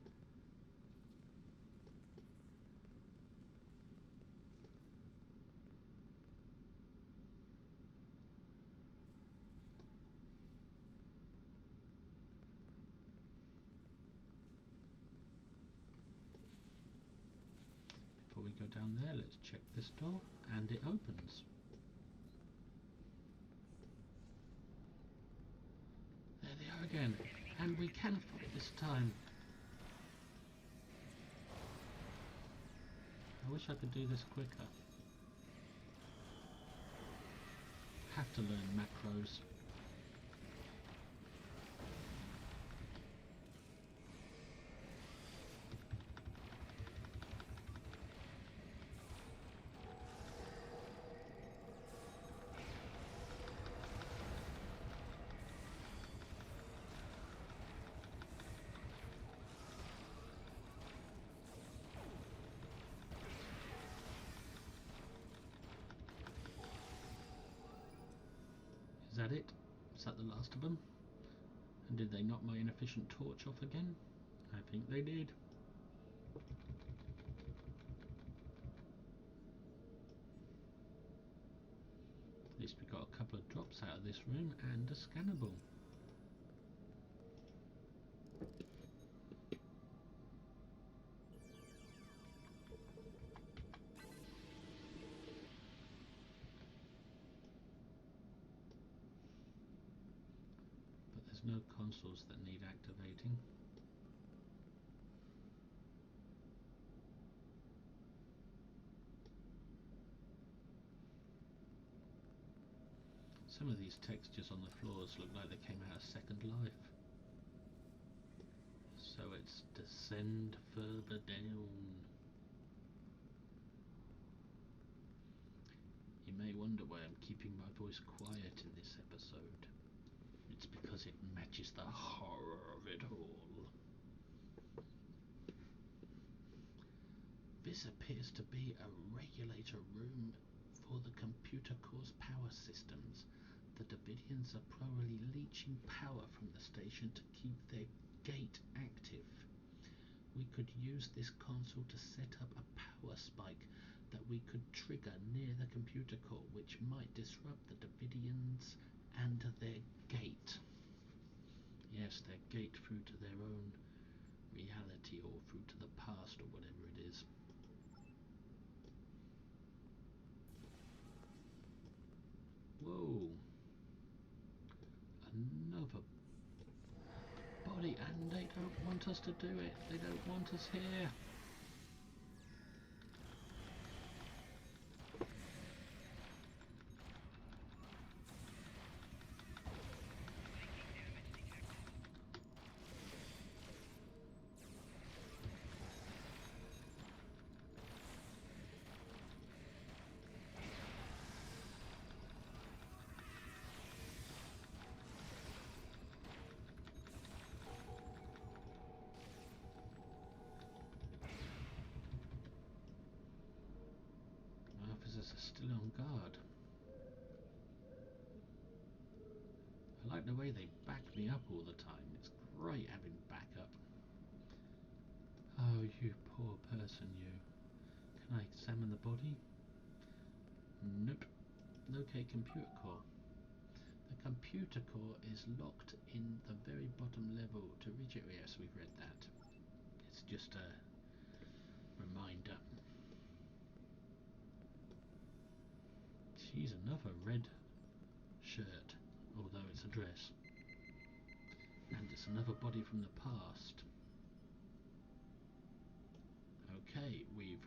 go down there. Let's check this door, and it opens. There they are again, and we can fight this time. I wish I could do this quicker. Have to learn macros. Is that it? Is that the last of them? And did they knock my inefficient torch off again? I think they did. At least we got a couple of drops out of this room and a scannable. But there's no consoles that need activating. Some of these textures on the floors look like they came out of Second Life. So it's descend further down. You may wonder why I'm keeping my voice quiet in this episode. It's because it matches the horror of it all. This appears to be a regulator room for the computer core's power systems. The Davidians are probably leeching power from the station to keep their gate active. We could use this console to set up a power spike that we could trigger near the computer core, which might disrupt the Davidians and their gate. Yes, their gate through to their own reality, or through to the past, or whatever it is. Whoa. Another body, and they don't want us to do it. They don't want us here. Officers are still on guard. I like the way they back me up all the time. It's great having backup. Oh, you poor person, you. Can I examine the body? Nope. Locate computer core. The computer core is locked in the very bottom level to reach it. Yes, we've read that. It's just a reminder. She's another red shirt, although it's a dress. And it's another body from the past. Okay, we've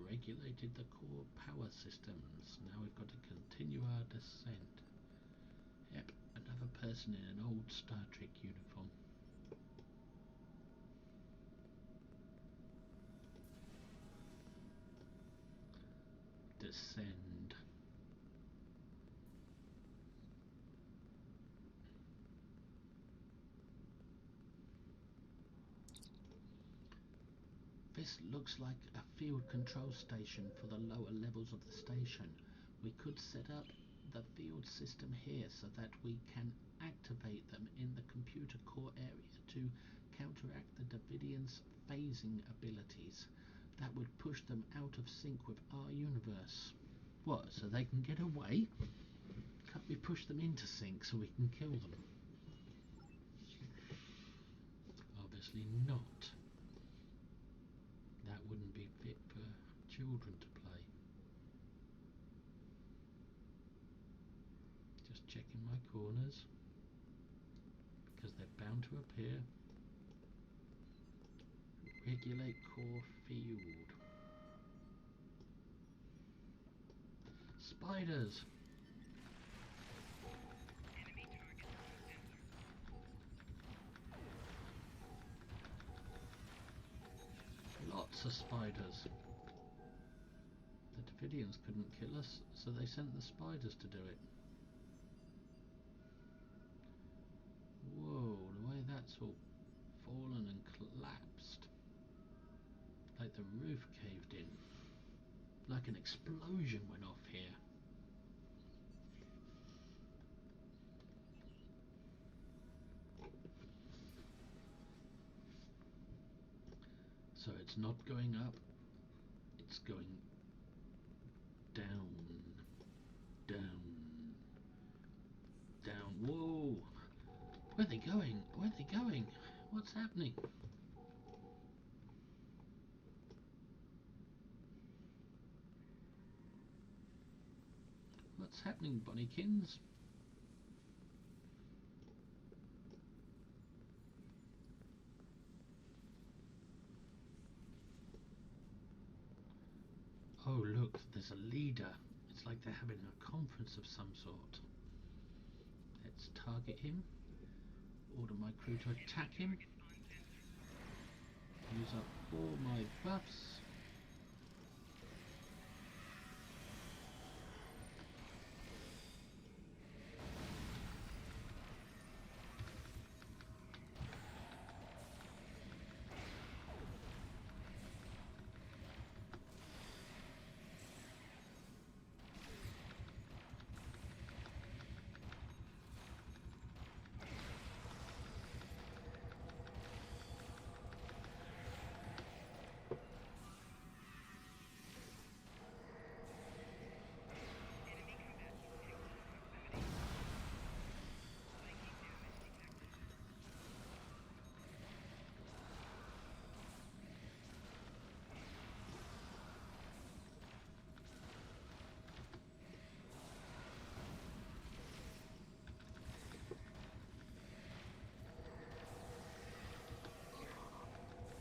regulated the core power systems. Now we've got to continue our descent. Yep, another person in an old Star Trek uniform. Descend. This looks like a field control station for the lower levels of the station. We could set up the field system here so that we can activate them in the computer core area to counteract the Davidians' phasing abilities. That would push them out of sync with our universe. What, so they can get away? Can't we push them into sync so we can kill them? Obviously not. That wouldn't be fit for children to play. Just checking my corners, because they're bound to appear. Regulate core field. Spiders! Lots of spiders. The Davidians couldn't kill us, so they sent the spiders to do it. Whoa, the way that's all fallen and collapsed. Like the roof caved in. Like an explosion went off here. So it's not going up, it's going down, down, down. Whoa! Where are they going? Where are they going? What's happening? What's happening, Bonnykins? Oh look, there's a leader. It's like they're having a conference of some sort. Let's target him. Order my crew to attack him. Use up all my buffs.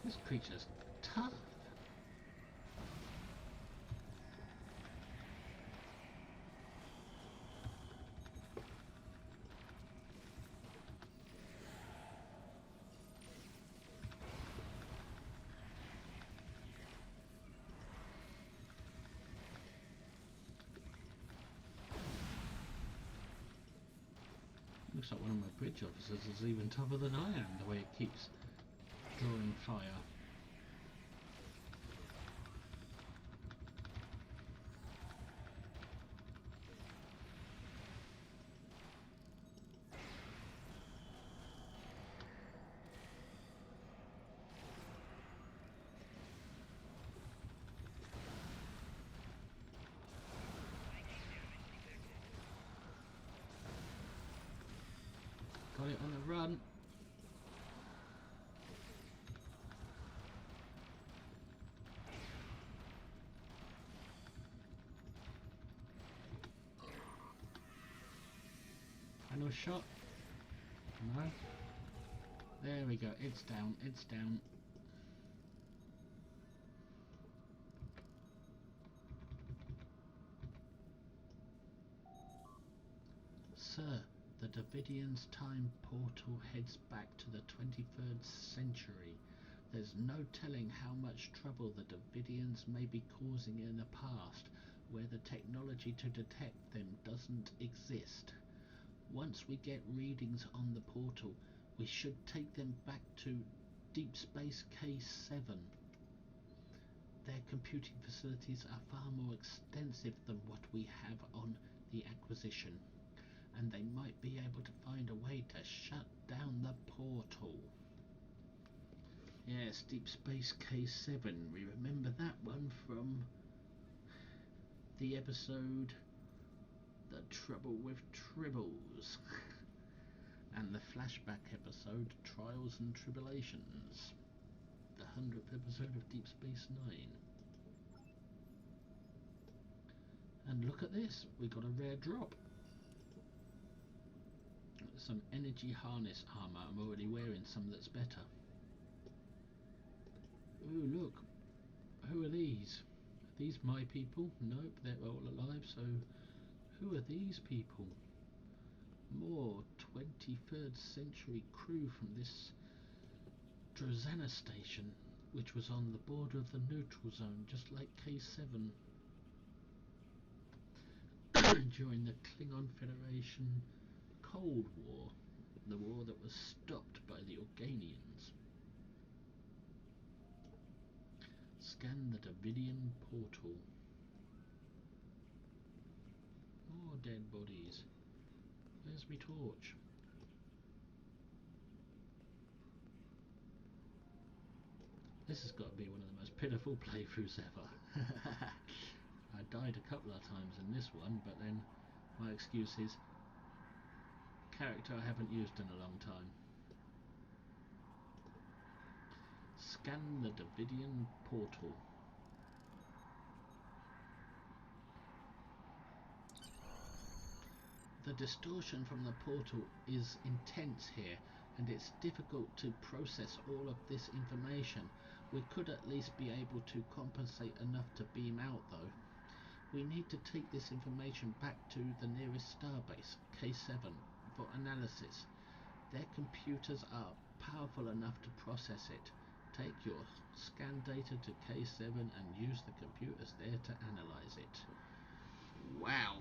This creature's tough. Looks like one of my bridge officers is even tougher than I am, the way it keeps drawing fire. Got it on the run. Final shot. No. There we go. It's down. It's down. Sir, the Davidian's time portal heads back to the 23rd century. There's no telling how much trouble the Davidians may be causing in the past, where the technology to detect them doesn't exist. Once we get readings on the portal, we should take them back to Deep Space K7. Their computing facilities are far more extensive than what we have on the acquisition, and they might be able to find a way to shut down the portal. Yes, Deep Space K7. We remember that one from the episode The Trouble with Tribbles and the flashback episode Trials and Tribulations, the 100th episode of Deep Space Nine. And look at this, we got a rare drop. Some energy harness armor. I'm already wearing some that's better. Ooh, look. Who are these? Are these my people? Nope, they're all alive, so who are these people? More 23rd century crew from this Drozana station, which was on the border of the neutral zone, just like K7 during the Klingon Federation Cold War, the war that was stopped by the Organians. Scan the Davidian portal. More dead bodies. Where's my torch? This has got to be one of the most pitiful playthroughs ever. I died a couple of times in this one, but then my excuse is character I haven't used in a long time. Scan the Davidian portal. The distortion from the portal is intense here, and it's difficult to process all of this information. We could at least be able to compensate enough to beam out though. We need to take this information back to the nearest starbase, K7, for analysis. Their computers are powerful enough to process it. Take your scan data to K7 and use the computers there to analyze it. Wow!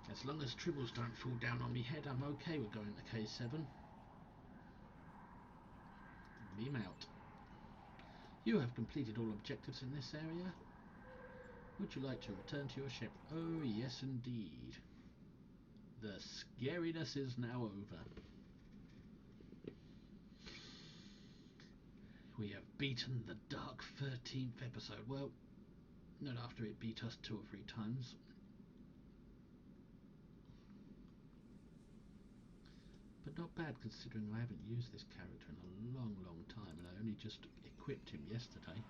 As long as tribbles don't fall down on me head, I'm okay with going to K7. Beam out. You have completed all objectives in this area. Would you like to return to your ship? Oh, yes indeed. The scariness is now over. We have beaten the Dark 13th episode. Well, not after it beat us 2 or 3 times. But not bad considering I haven't used this character in a long, long time, and I only just equipped him yesterday.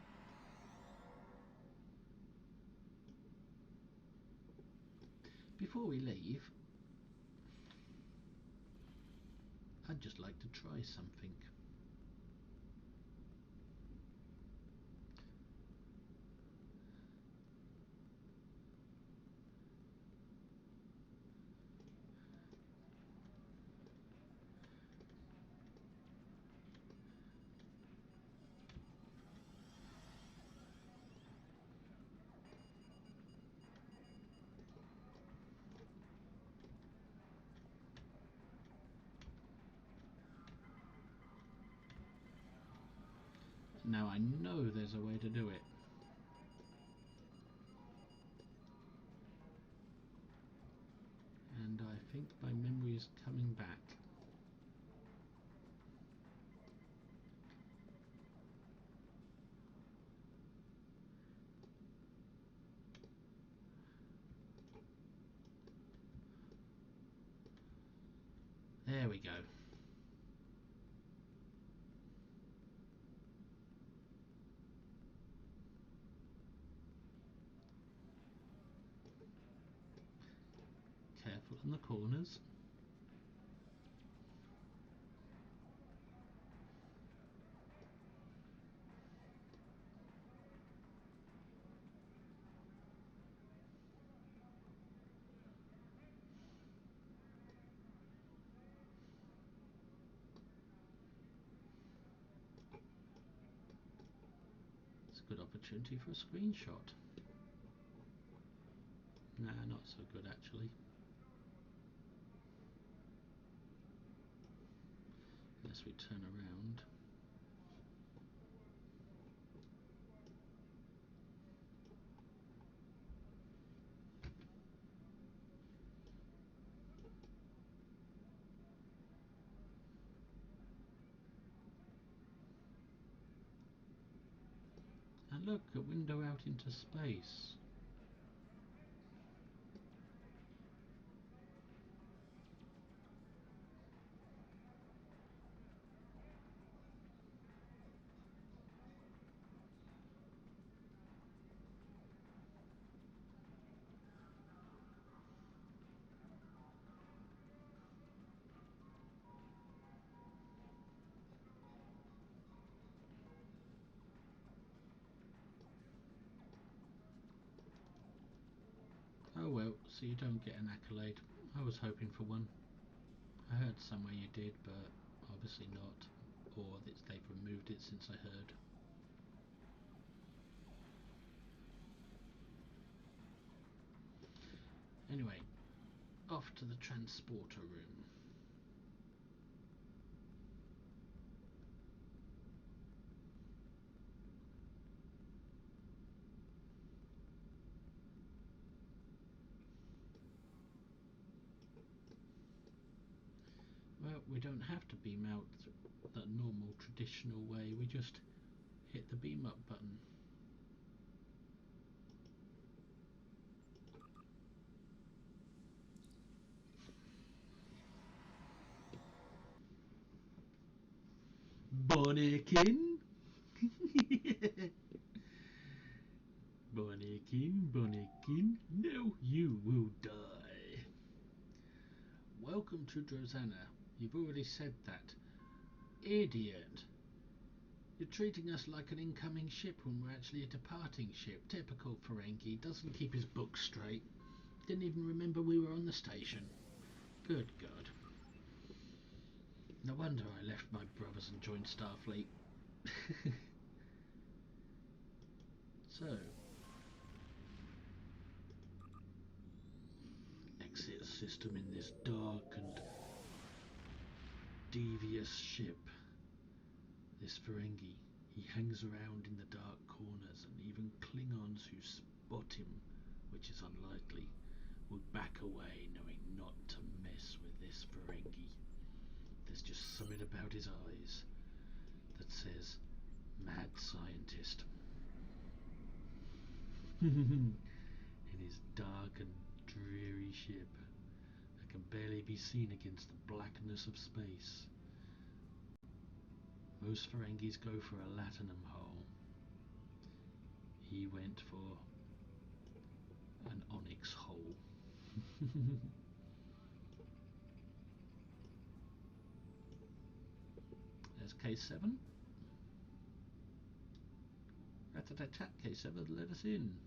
Before we leave, I'd just like to try something. Now I know there's a way to do it. And I think my memory is coming back. There we go. Careful on the corners. It's a good opportunity for a screenshot. Nah, not so good actually. Unless we turn around. And look, a window out into space. So you don't get an accolade. I was hoping for one. I heard somewhere you did, but obviously not. Or that they've removed it since I heard. Anyway, off to the transporter room. Well, we don't have to beam out the normal traditional way, we just hit the beam up button. Bonnekin? Bonnekin, no, you will die. Welcome to Drozana. You've already said that. Idiot. You're treating us like an incoming ship when we're actually a departing ship. Typical Ferengi. Doesn't keep his books straight. Didn't even remember we were on the station. Good God. No wonder I left my brothers and joined Starfleet. So, exit system in this dark and devious ship. This Ferengi, he hangs around in the dark corners, and even Klingons who spot him, which is unlikely, will back away knowing not to mess with this Ferengi. There's just something about his eyes that says, mad scientist. In his dark and dreary ship that can barely be seen against the blackness of space. Most Ferengis go for a latinum hole. He went for an onyx hole. There's K7. Rat-a-tat-tat, K7, let us in.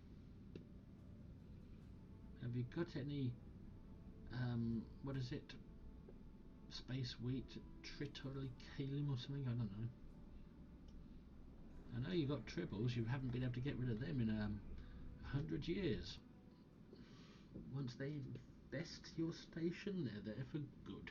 Have you got any, what is it? Space wheat, tritolicalium or something? I don't know. I know you got tribbles, you haven't been able to get rid of them in 100 years. Once they infest your station, they're there for good.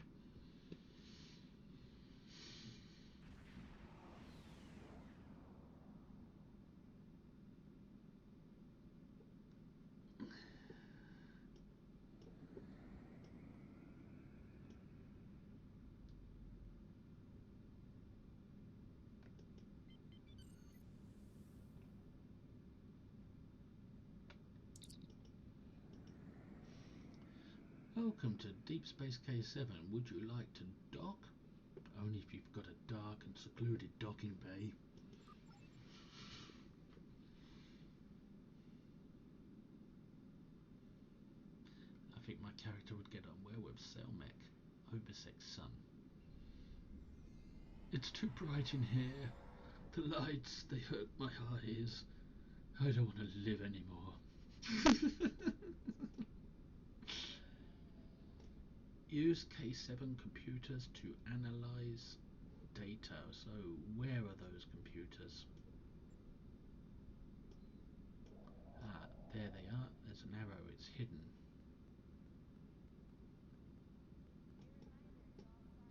Welcome to Deep Space K7. Would you like to dock? Only if you've got a dark and secluded docking bay. I think my character would get on well with Selmek, Obisek's son. It's too bright in here. The lights, they hurt my eyes. I don't want to live anymore. Use K7 computers to analyze data. So where are those computers? Ah, there they are. There's an arrow, it's hidden.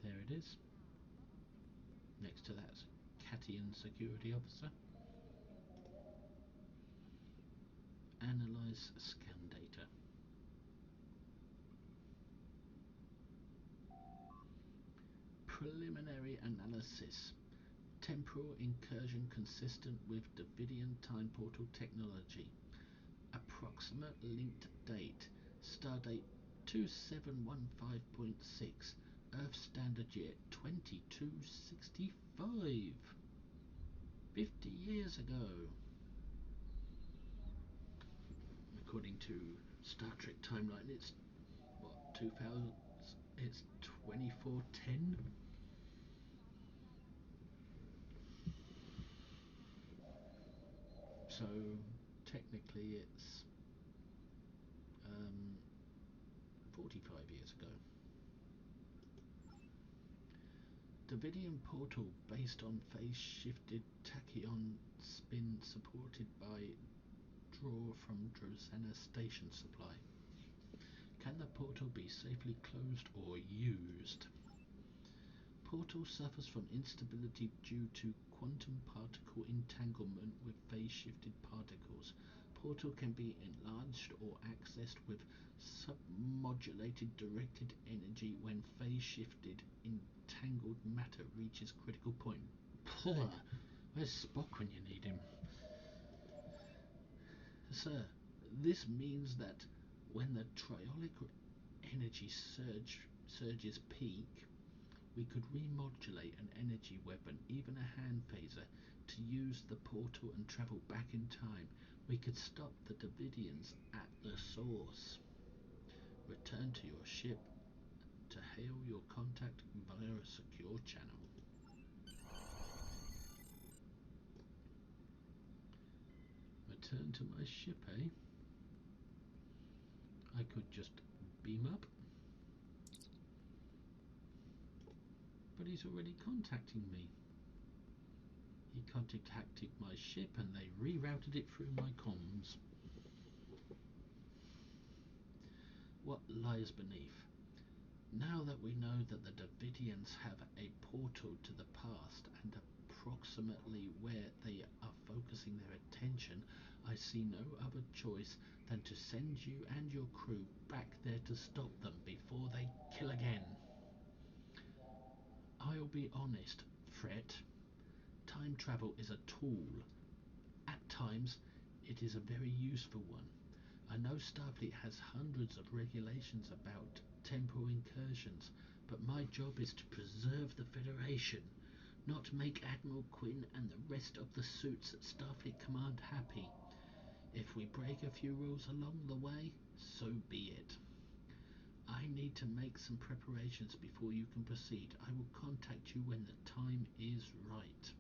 There it is. Next to that's Katian security officer. Analyze scan data. Preliminary analysis. Temporal incursion consistent with Davidian time portal technology. Approximate linked date. Stardate 2715.6. Earth Standard Year 2265. 50 years ago. According to Star Trek timeline, it's what, 2000? It's 2410. So technically it's 45 years ago. Davidian portal based on phase-shifted tachyon spin supported by draw from Drosena station supply. Can the portal be safely closed or used? Portal suffers from instability due to quantum particle entanglement with phase-shifted particles. Portal can be enlarged or accessed with submodulated directed energy when phase-shifted entangled matter reaches critical point. Puh, where's Spock when you need him? Sir, this means that when the triolic energy surges peak, we could remodulate an energy weapon, even a hand phaser, to use the portal and travel back in time. We could stop the Davidians at the source. Return to your ship to hail your contact via a secure channel. Return to my ship, eh? I could just beam up. But he's already contacting me. He contacted my ship and they rerouted it through my comms. What lies beneath? Now that we know that the Davidians have a portal to the past and approximately where they are focusing their attention, I see no other choice than to send you and your crew back there to stop them before they kill again. I'll be honest, Fret. Time travel is a tool. At times, it is a very useful one. I know Starfleet has hundreds of regulations about temporal incursions, but my job is to preserve the Federation, not make Admiral Quinn and the rest of the suits at Starfleet Command happy. If we break a few rules along the way, so be it. I need to make some preparations before you can proceed. I will contact you when the time is right.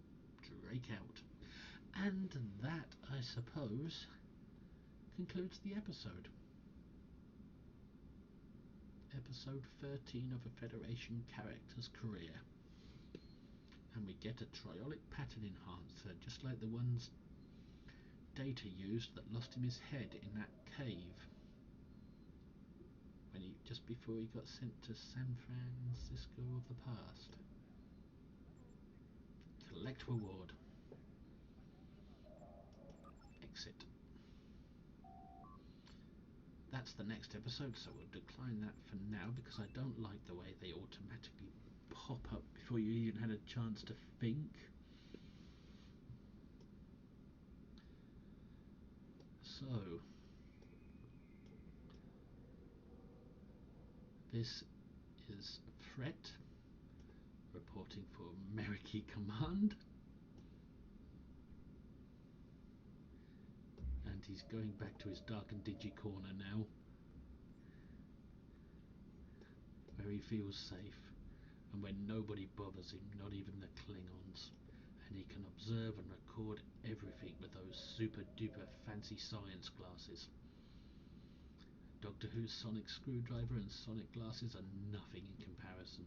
Drake out. And that, I suppose, concludes the episode. Episode 13 of a Federation character's career. And we get a triolic pattern enhancer, just like the ones Data used that lost him his head in that cave. When just before he got sent to San Francisco of the past. Collect reward. Exit. That's the next episode, so we'll decline that for now because I don't like the way they automatically pop up before you even had a chance to think. So this is Fret reporting for Meriki Command, and he's going back to his dark and dingy corner now, where he feels safe and when nobody bothers him, not even the Klingons, and he can observe and record everything with those super duper fancy science glasses. Doctor Who's sonic screwdriver and sonic glasses are nothing in comparison.